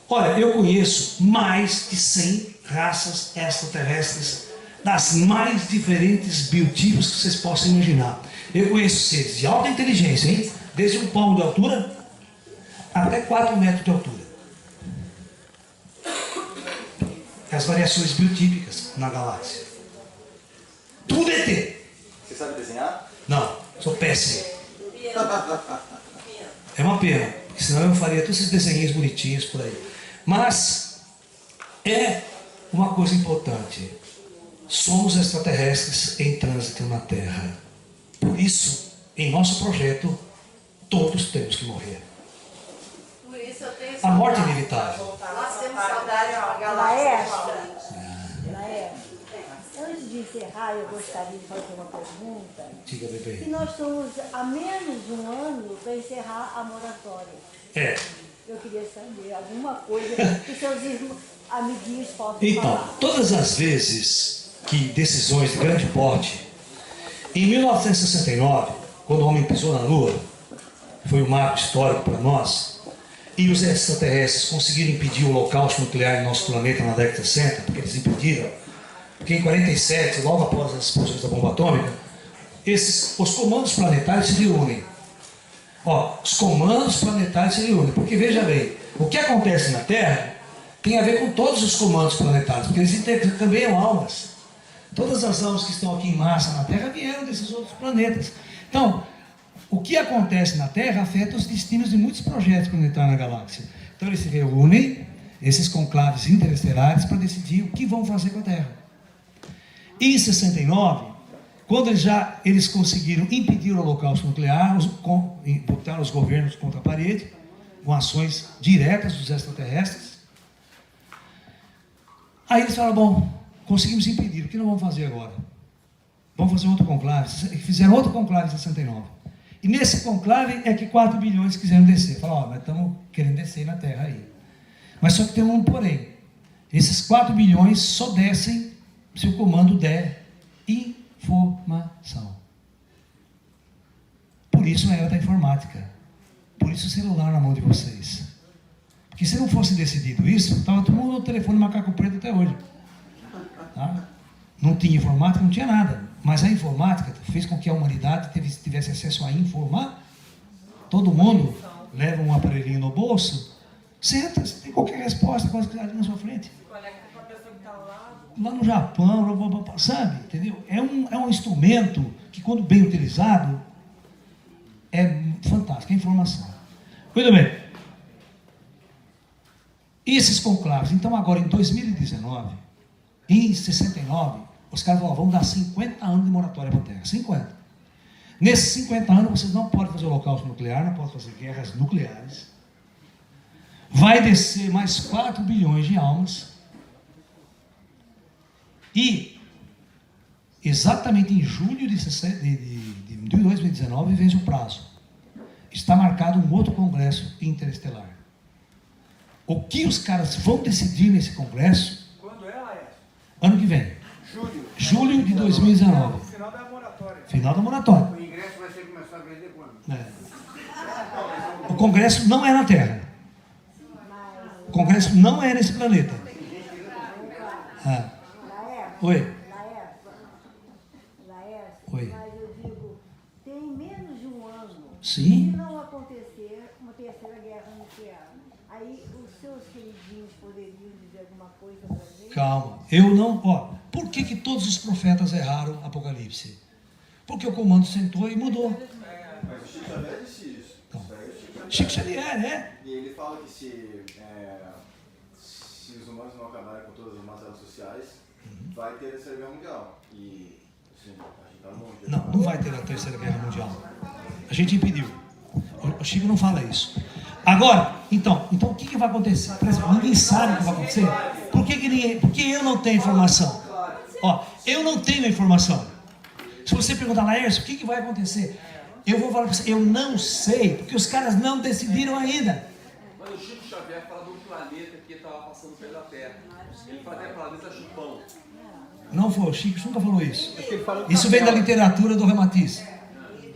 Olha, eu conheço mais de 100 raças extraterrestres das mais diferentes biotipos que vocês possam imaginar. Eu conheço seres de alta inteligência, hein? Desde um palmo de altura até 4 metros de altura. As variações biotípicas na galáxia. Tudo é ET. Você sabe desenhar? Não, sou péssimo. É uma pena, porque senão eu faria todos esses desenhinhos bonitinhos por aí. Mas é uma coisa importante. Somos extraterrestres em trânsito na Terra. Por isso, em nosso projeto, todos temos que morrer. Por isso eu tenho A morte é inevitável. Nós temos saudade de uma galáxia. Laércio, antes de encerrar, eu gostaria de fazer uma pergunta. Diga, bebê. Se nós estamos há menos de um ano para encerrar a moratória. Eu queria saber alguma coisa que seus amiguinhos possam Então, falar. todas as vezes que decisões de grande porte, em 1969, quando o homem pisou na Lua, foi um marco histórico para nós, e os extraterrestres conseguiram impedir o holocausto nuclear no nosso planeta na década de 60, porque eles impediram, porque em 47, logo após as explosões da bomba atômica, os comandos planetários se reúnem. Os comandos planetários se reúnem, porque veja bem, o que acontece na Terra tem a ver com todos os comandos planetários, porque eles intercambiam almas. Todas as almas que estão aqui em massa na Terra vieram desses outros planetas. Então, o que acontece na Terra afeta os destinos de muitos projetos planetários na galáxia. Então eles se reúnem, esses conclaves interestelares, para decidir o que vão fazer com a Terra. E em 69, quando eles conseguiram impedir o holocausto nuclear, botaram os governos contra a parede, com ações diretas dos extraterrestres, aí eles falaram, bom, conseguimos impedir, o que nós vamos fazer agora? Vamos fazer outro conclave. Fizeram outro conclave em 69. E nesse conclave é que 4 bilhões quiseram descer. Falaram, nós estamos querendo descer na Terra aí. Mas só que tem um porém. Esses 4 bilhões só descem se o comando der informação. Por isso a era da informática. Por isso o celular na mão de vocês. Porque se não fosse decidido isso, estava todo mundo no telefone macaco preto até hoje. Tá? Não tinha informática, não tinha nada. Mas a informática fez com que a humanidade tivesse acesso a informar. Todo mundo leva um aparelhinho no bolso, senta, você tem qualquer resposta, quase que ali na sua frente. Lá no Japão, sabe? Entendeu? É um instrumento que, quando bem utilizado, é fantástico, é informação. Muito bem. E esses conclaves, então agora em 2019, em 69, os caras falaram, vamos dar 50 anos de moratória para a Terra. 50. Nesses 50 anos, vocês não podem fazer holocausto nuclear, não podem fazer guerras nucleares. Vai descer mais 4 bilhões de almas. E, exatamente em julho de 2019, vence o prazo. Está marcado um outro congresso interestelar. O que os caras vão decidir nesse congresso? Quando é, Laércio? Ano que vem. Julho de 2019. Final da moratória. Final da moratória. O ingresso vai ser começar a vender quando? O congresso não é na Terra. O congresso não é nesse planeta. Oi. Oi. Mas eu digo, tem menos de um ano. Sim. Se não acontecer uma terceira guerra nuclear, aí os seus queridinhos poderiam dizer alguma coisa para gente? Calma. Eu não... Ó, por que todos os profetas erraram Apocalipse? Porque o comando sentou e mudou. Mas o Chico Xavier disse isso. Então, Chico Xavier, né? E ele fala que se os humanos não acabarem com todas as mazelas sociais, vai ter a Terceira Guerra Mundial. E, assim, a gente está longe. Não vai ter a Terceira Guerra Mundial. A gente impediu. O Chico não fala isso. Agora, então o que vai acontecer? Ninguém sabe o que vai acontecer. Por que ninguém? Porque eu não tenho informação. Ó, eu não tenho informação. Se você perguntar, Laércio, o que vai acontecer? Eu vou falar para você, eu não sei, porque os caras não decidiram ainda. Mas o Chico Xavier fala de um planeta que estava passando pela Terra. Ele fala até planeta Chupão. Não foi, o Chico nunca falou isso. Isso vem da literatura do Ramatiz.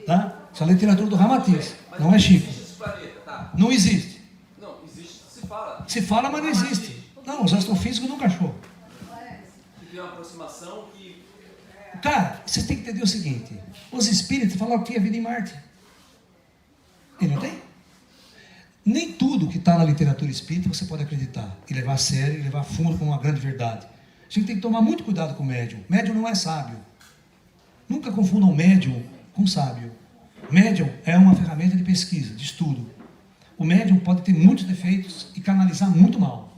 Tá? Isso é a literatura do Ramatiz, não é Chico. Esse planeta, tá? Não existe. Não, existe, se fala. Se fala, mas não existe. Não, os astrofísicos nunca achou. Tem uma aproximação que... Cara, vocês têm que entender o seguinte. Os espíritos falaram que a vida em Marte. E não tem? Nem tudo que está na literatura espírita você pode acreditar. E levar a sério, e levar a fundo como uma grande verdade. A gente tem que tomar muito cuidado com o médium. Médium não é sábio. Nunca confundam médium com sábio. Médium é uma ferramenta de pesquisa, de estudo. O médium pode ter muitos defeitos e canalizar muito mal.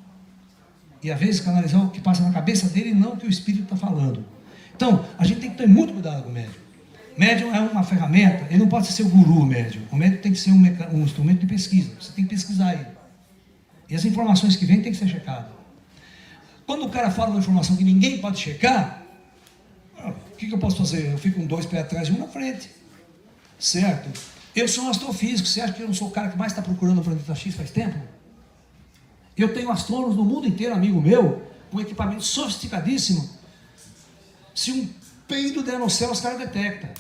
E às vezes canalizar o que passa na cabeça dele e não o que o espírito está falando. Então, a gente tem que ter muito cuidado com o médium. Médium é uma ferramenta, ele não pode ser o guru, o médium. O médium tem que ser um instrumento de pesquisa. Você tem que pesquisar ele. E as informações que vêm tem que ser checadas. Quando o cara fala uma informação que ninguém pode checar, o que eu posso fazer? Eu fico com 2 pés atrás e 1 na frente. Certo? Eu sou um astrofísico. Você acha que eu não sou o cara que mais está procurando o planeta X faz tempo? Eu tenho astrônomos no mundo inteiro, amigo meu, com equipamento sofisticadíssimo. Se um peido der no céu, os caras detectam.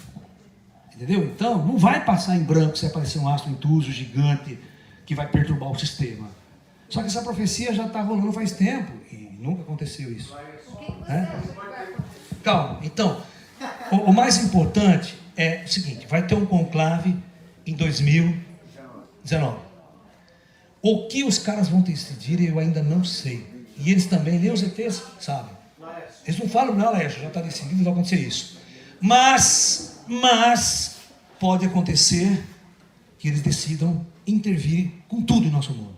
Entendeu? Então, não vai passar em branco se aparecer um astro intruso gigante que vai perturbar o sistema. Só que essa profecia já está rolando faz tempo e nunca aconteceu isso. Calma, então, o mais importante é o seguinte, vai ter um conclave em 2019. O que os caras vão decidir eu ainda não sei. E eles também, nem os ETs, sabem. Eles não falam, não, Laércio, já está decidido, vai acontecer isso. Mas pode acontecer que eles decidam intervir com tudo em nosso mundo.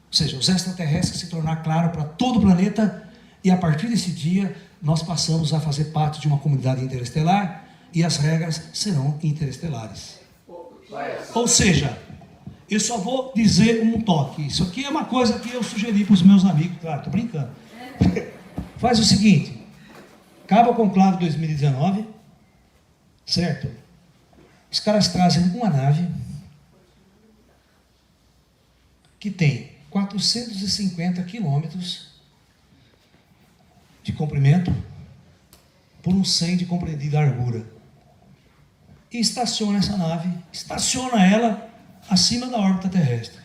Ou seja, os extraterrestres se tornar claro para todo o planeta e a partir desse dia nós passamos a fazer parte de uma comunidade interestelar e as regras serão interestelares. Ou seja, eu só vou dizer um toque. Isso aqui é uma coisa que eu sugeri para os meus amigos, claro, estou brincando. Faz o seguinte, acaba o conclave 2019, certo? Os caras trazem uma nave que tem 450 quilômetros de comprimento por uns 100 de largura. E estaciona essa nave, estaciona ela acima da órbita terrestre.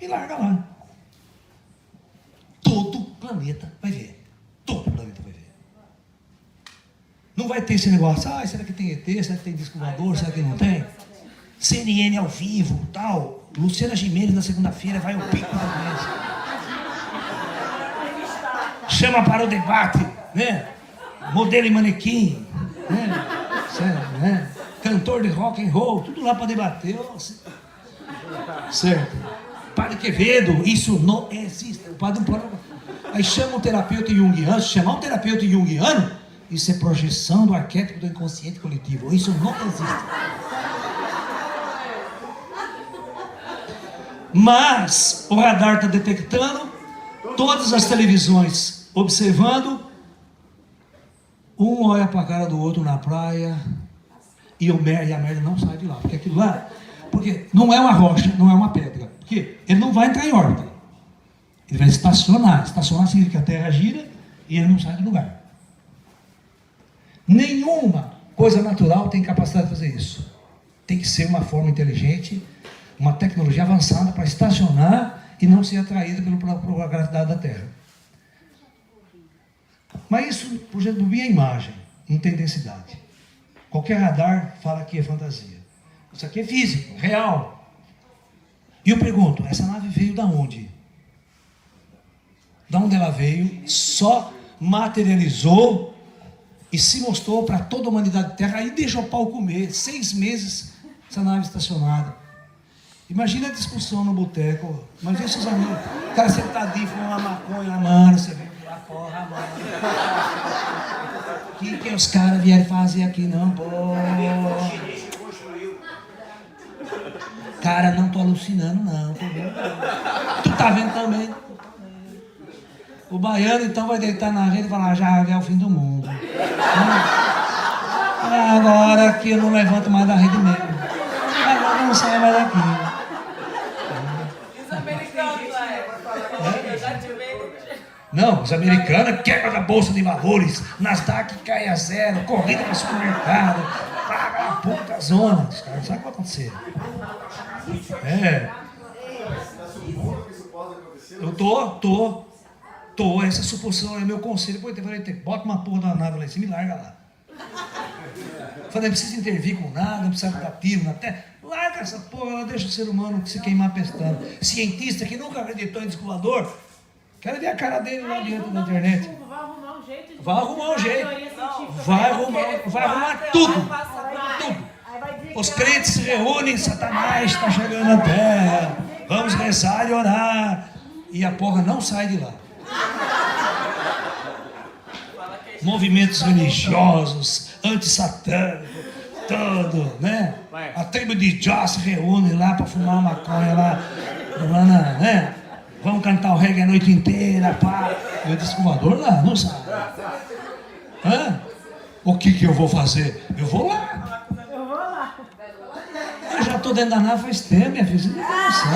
E larga lá. Todo o planeta vai ver. Todo o planeta vai ver. Não vai ter esse negócio, será que tem ET? Será que tem disco voador? Será que não tem? CNN ao vivo, tal. Luciana Gimenez na segunda-feira vai ao pico da doença. Chama para o debate, né? Modelo e manequim, né? Certo, né? Cantor de rock and roll, tudo lá para debater. Certo. Padre Quevedo, isso não existe. O padre não pode... Aí chama um terapeuta junguiano, chamar um terapeuta junguiano, isso é projeção do arquétipo do inconsciente coletivo. Isso não existe. Mas o radar está detectando, todas as televisões observando, um olha para a cara do outro na praia e a merda não sai de lá. Porque aquilo lá, porque não é uma rocha, não é uma pedra. Porque ele não vai entrar em órbita. Ele vai estacionar. Estacionar significa que a Terra gira e ele não sai do lugar. Nenhuma coisa natural tem capacidade de fazer isso. Tem que ser uma forma inteligente, uma tecnologia avançada para estacionar e não ser atraída pela gravidade da Terra. Mas isso, por exemplo, via imagem, não tem densidade. Qualquer radar fala que é fantasia. Isso aqui é físico, real. E eu pergunto, essa nave veio da onde? Da onde ela veio, só materializou e se mostrou para toda a humanidade Terra, aí deixa o pau comer, 6 meses essa nave estacionada. Imagina a discussão no boteco, imagina seus amigos, o cara sentadinho, fumando uma maconha, mano, você vem virar porra, mano. O que os caras vieram fazer aqui, não, pô? Cara, não tô alucinando, não, tô vendo. Tu tá vendo também? O baiano, então, vai deitar na rede e falar, já é o fim do mundo. Agora aqui eu não levanto mais da rede mesmo. Agora eu não saio mais daqui. Os americanos lá, eu já te vejo. Não, os americanos quebram a bolsa de valores, Nasdaq cai a zero, corrida para o supermercado, paga a puta zona. Os caras não sabem o que vai acontecer. Eu tô. Essa suposição é meu conselho. Pô, eu falei, bota uma porra da nave lá em cima e larga lá. Eu falei, não precisa intervir com nada, não precisa dar tiro na terra. Larga essa porra, ela deixa o ser humano se queimar pestando. Cientista que nunca acreditou em disco voador, quero ver a cara dele lá dentro da internet. Vai arrumar um jeito. Vai arrumar tudo. Os crentes se reúnem, Satanás está chegando na terra. Vamos rezar e orar. E a porra não sai de lá. Movimentos religiosos, antissatânicos, tudo, né? A tribo de Jó se reúne lá para fumar maconha lá, né? Vamos cantar o reggae a noite inteira, pá. Eu disse, voador lá, não sabe. O que eu vou fazer? Eu vou lá. Eu já estou dentro da nave faz tempo, minha filha. Você não tem noção.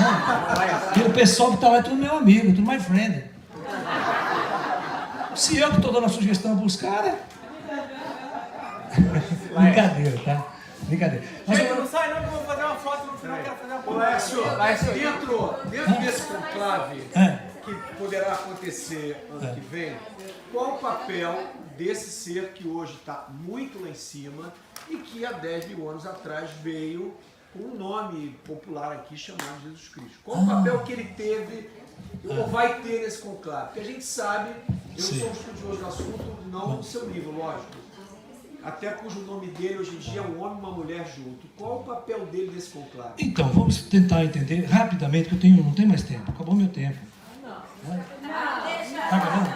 Porque o pessoal que está lá é tudo meu amigo, tudo my friend. Se eu que estou dando a sugestão para os caras. Brincadeira, tá? Brincadeira. Gente, não sai não que eu vou fazer uma foto no final, quero fazer uma foto. Mas dentro desse conclave que poderá acontecer ano que vem, qual o papel desse ser que hoje está muito lá em cima e que há 10 mil anos atrás veio com um nome popular aqui chamado Jesus Cristo? Qual o papel que ele teve ou vai ter nesse conclave? Porque a gente sabe, eu não sou um estudioso do assunto, não do seu livro, lógico. Até cujo nome dele hoje em dia é um homem e uma mulher junto. Qual o papel dele nesse conclave? Então, vamos tentar entender rapidamente, que não tenho mais tempo. Acabou meu tempo. Tá acabando?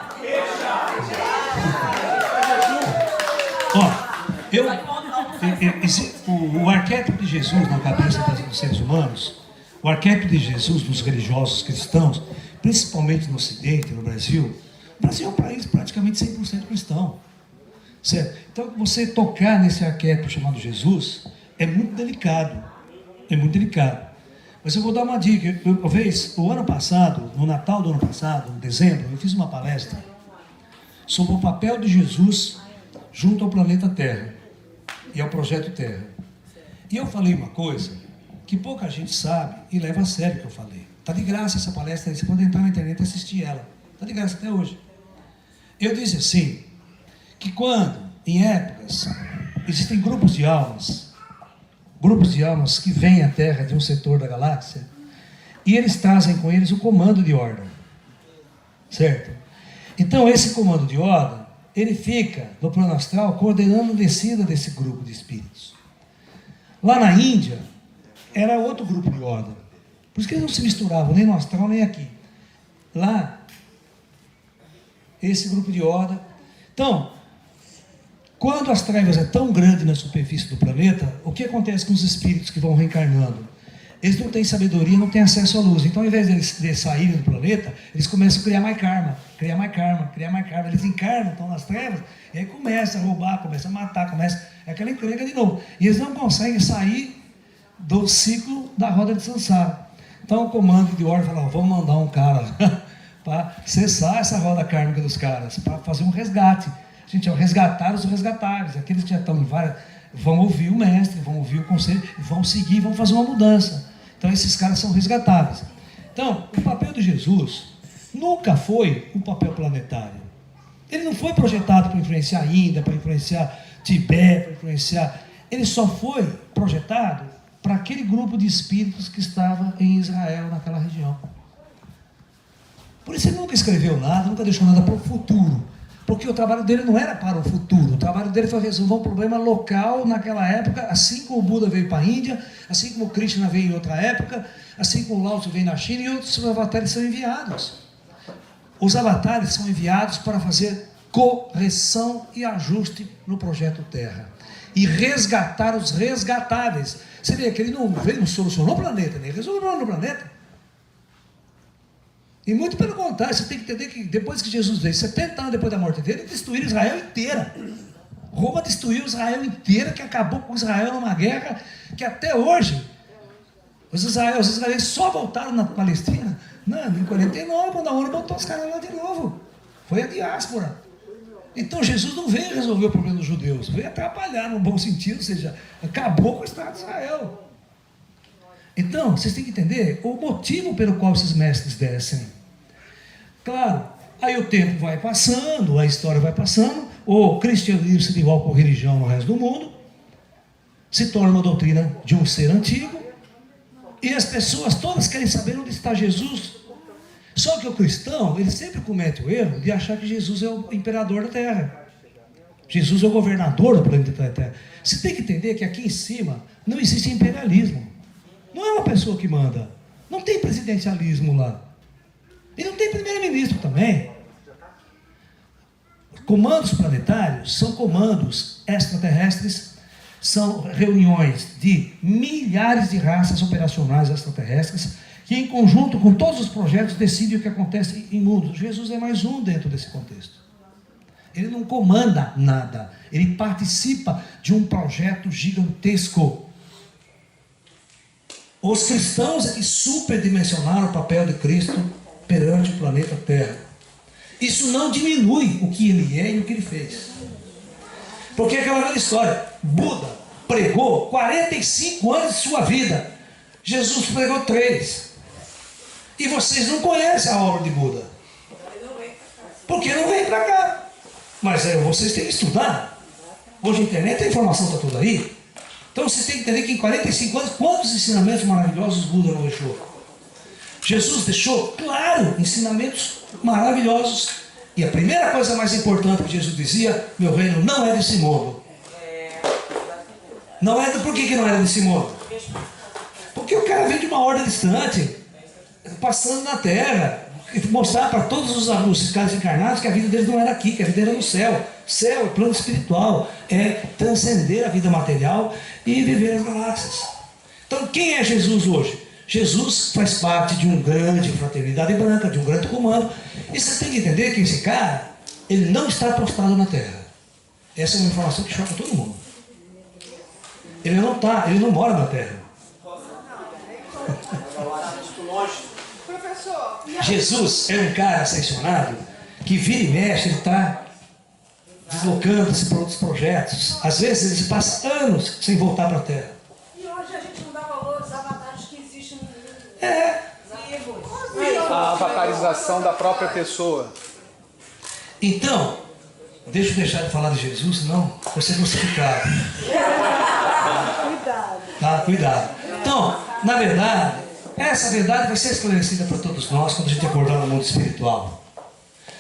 O arquétipo de Jesus na cabeça dos seres humanos, o arquétipo de Jesus dos religiosos cristãos, principalmente no Ocidente, no Brasil. O Brasil é um país praticamente 100% cristão. Certo? Então, você tocar nesse arquétipo chamado Jesus É muito delicado. É muito delicado. Mas eu vou dar uma dica. Uma vez, o ano passado, no Natal do ano passado, em dezembro, eu fiz uma palestra sobre o papel de Jesus junto ao planeta Terra e ao projeto Terra. E eu falei uma coisa que pouca gente sabe e leva a sério o que eu falei. Está de graça essa palestra aí, você pode entrar na internet e assistir ela. Está de graça até hoje. Eu disse assim, que quando, em épocas, existem grupos de almas que vêm à Terra de um setor da galáxia, e eles trazem com eles o comando de ordem. Certo? Então, esse comando de ordem, ele fica no plano astral coordenando a descida desse grupo de espíritos. Lá na Índia, era outro grupo de ordem. Por isso que eles não se misturavam, nem no astral, nem aqui. Lá, esse grupo de ordem. Então, quando as trevas é tão grande na superfície do planeta, o que acontece com os espíritos que vão reencarnando? Eles não têm sabedoria, não têm acesso à luz. Então, ao invés de saírem do planeta, eles começam a criar mais karma. Eles encarnam, estão nas trevas, e aí começa a roubar, começa a matar, começa aquela encrenca de novo. E eles não conseguem sair do ciclo da roda de Sansara. Então, o comando de ordem fala, vamos mandar um cara para cessar essa roda kármica dos caras, para fazer um resgate. Gente, é resgatar os resgatáveis, aqueles que já estão em várias, vão ouvir o mestre, vão ouvir o conselho, vão seguir, vão fazer uma mudança. Então esses caras são resgatáveis. Então, o papel de Jesus nunca foi um papel planetário. Ele não foi projetado para influenciar a Índia, para influenciar Tibete, para influenciar... Ele só foi projetado para aquele grupo de espíritos que estava em Israel, naquela região. Por isso ele nunca escreveu nada, nunca deixou nada para o futuro. Porque o trabalho dele não era para o futuro, o trabalho dele foi resolver um problema local naquela época, assim como o Buda veio para a Índia, assim como o Krishna veio em outra época, assim como o Lao Tzu veio na China, e outros avatares são enviados. Os avatares são enviados para fazer correção e ajuste no projeto Terra. E resgatar os resgatáveis. Você vê que ele não veio, não solucionou o planeta, nem resolveu no planeta. E muito pelo contrário, você tem que entender que depois que Jesus veio, 70 anos depois da morte dele, ele destruiu Israel inteira. Roma destruiu Israel inteira, que acabou com Israel numa guerra que até hoje, os israelenses só voltaram na Palestina em 49, quando a ONU botou os caras lá de novo. Foi a diáspora. Então Jesus não veio resolver o problema dos judeus, veio atrapalhar no bom sentido, ou seja, acabou com o Estado de Israel. Então, vocês têm que entender o motivo pelo qual esses mestres descem. Claro, aí o tempo vai passando, a história vai passando, o cristianismo se desenvolve por religião no resto do mundo, se torna uma doutrina de um ser antigo, e as pessoas todas querem saber onde está Jesus. Só que o cristão, ele sempre comete o erro de achar que Jesus é o imperador da terra. Jesus é o governador do planeta Terra. Você tem que entender que aqui em cima não existe imperialismo. Não é uma pessoa que manda. Não tem presidencialismo lá. E não tem primeiro-ministro também. Comandos planetários são comandos extraterrestres, são reuniões de milhares de raças operacionais extraterrestres, que em conjunto com todos os projetos decidem o que acontece em mundo. Jesus é mais um dentro desse contexto. Ele não comanda nada. Ele participa de um projeto gigantesco. Os cristãos é que superdimensionaram o papel de Cristo perante o planeta Terra. Isso não diminui o que ele é e o que ele fez. Porque é aquela velha história. Buda pregou 45 anos de sua vida. Jesus pregou 3. E vocês não conhecem a obra de Buda. Porque não vem para cá. Mas vocês têm que estudar. Hoje a internet, a informação está toda aí. Então você tem que entender que em 45 anos, quantos ensinamentos maravilhosos Buda não deixou? Jesus deixou, claro, ensinamentos maravilhosos. E a primeira coisa mais importante que Jesus dizia, meu reino não é desse mundo. Não é, por que não era desse mundo? Porque o cara veio de uma ordem distante, passando na terra, mostrar para todos os caras encarnados que a vida deles não era aqui, que a vida era no céu. Céu é plano espiritual, é transcender a vida material e viver as galáxias. Então quem é Jesus hoje? Jesus faz parte de uma grande fraternidade branca, de um grande comando. E você tem que entender que esse cara, ele não está postado na terra. Essa é uma informação que choca todo mundo. Ele não mora na terra. Professor, Jesus é um cara ascensionado que vira e mexe, ele está deslocando-se para outros projetos. Às vezes ele passa anos sem voltar para a terra. e hoje a gente não dá valor aos avatares que existem no mundo. A avatarização da própria pessoa. Então, deixa eu deixar de falar de Jesus, senão vou ser crucificado. Cuidado. Tá? Cuidado. Então, na verdade, essa verdade vai ser esclarecida para todos nós quando a gente acordar no mundo espiritual.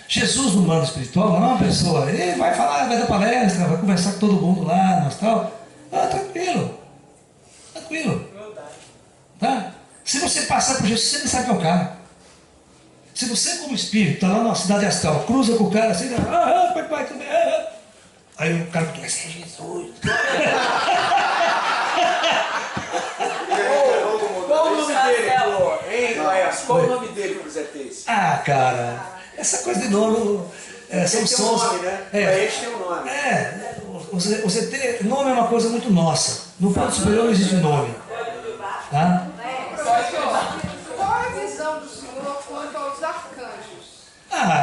Jesus no mundo espiritual não é uma pessoa, ele vai falar, vai dar palestra, vai conversar com todo mundo lá no astral. Tranquilo. Tranquilo. Tá? Se você passar por Jesus, você nem sabe quem é o cara. Se você, como espírito, está lá na cidade astral, cruza com o cara assim, pai, tudo bem. Aí o cara fala, esse é Jesus. Qual o nome dele, hein, Laércio? Qual o nome dele para os ETs? Cara, essa coisa de nome são sons. Nome, né? Para eles tem um nome. O ZT, nome é uma coisa muito nossa. No plano superior não existe nome. Tá? Qual a visão do senhor quanto aos arcanjos?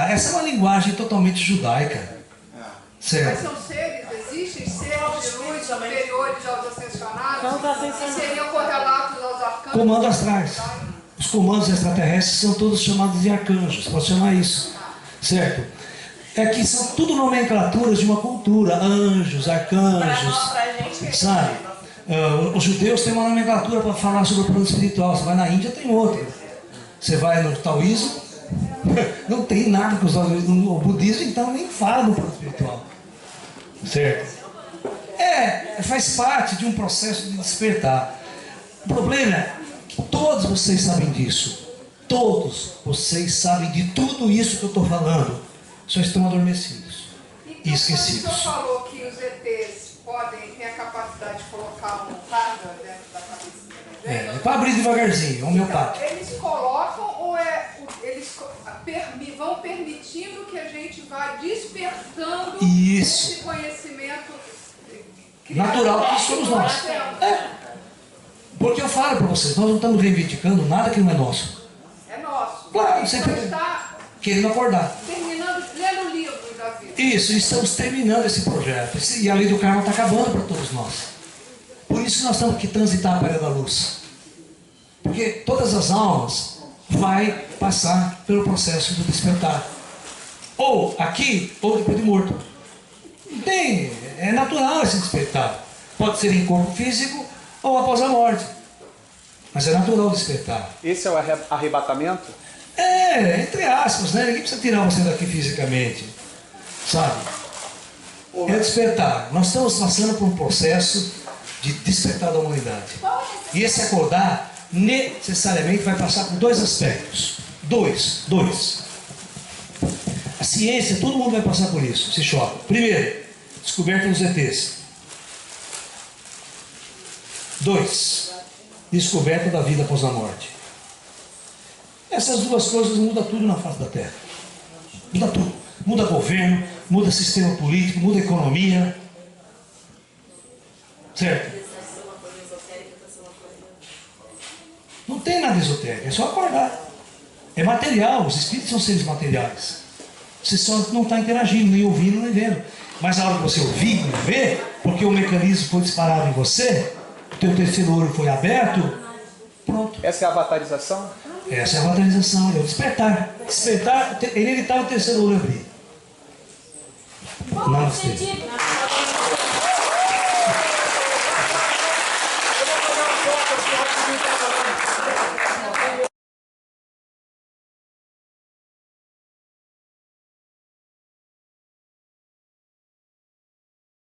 Essa é uma linguagem totalmente judaica. Mas Certo. são seres, existem seres de luz superiores aos ascensionados? Que seriam correlatos aos arcanjos? Comandos astrais. Os comandos extraterrestres são todos chamados de arcanjos. Pode chamar isso. Certo? É que são tudo nomenclaturas de uma cultura. Anjos, arcanjos. Sabe? Os judeus têm uma nomenclatura para falar sobre o plano espiritual. Você vai na Índia, tem outra. Você vai no taoísmo, não tem nada com os taoísmos. No budismo, então, nem fala do plano espiritual. Certo? Faz parte de um processo de despertar. O problema é que todos vocês sabem disso. Todos vocês sabem de tudo isso que eu estou falando. Só estão adormecidos e esquecidos. O senhor falou que os ETs têm a capacidade de colocar um radar dentro da cabeça. É para abrir devagarzinho, homeopático. Eles colocam ou eles vão permitindo que a gente vá despertando Isso. esse conhecimento Natural que somos nós. Porque eu falo para vocês, nós não estamos reivindicando nada que não é nosso. É nosso. Claro, então sempre está querendo acordar. terminando, lendo livros da vida. Isso, estamos terminando esse projeto. E a lei do karma está acabando para todos nós. Por isso que nós temos que transitar a Praia da Luz. Porque todas as almas vai passar pelo processo do despertar. Ou aqui, ou depois de morto. É natural esse despertar. Pode ser em corpo físico ou após a morte. Mas é natural o despertar. Esse é o arrebatamento? Entre aspas, né? Ninguém precisa tirar você daqui fisicamente. Sabe? É despertar. Nós estamos passando por um processo de despertar da humanidade. E esse acordar necessariamente vai passar por dois aspectos. Dois. A ciência, todo mundo vai passar por isso, se choca. Primeiro, descoberta dos ETs. 2, descoberta da vida após a morte. Essas duas coisas mudam tudo na face da Terra. Muda tudo. Muda governo, muda sistema político, muda economia. Certo? Não tem nada esotérico, é só acordar. É material, os espíritos são seres materiais. Você só não está interagindo, nem ouvindo, nem vendo. Mas a hora que você ouvir e ver, porque o mecanismo foi disparado em você, o teu terceiro olho foi aberto, pronto. Essa é a avatarização? Essa é a avatarização, é o despertar. Despertar, ele está o terceiro olho abrir. Namastê.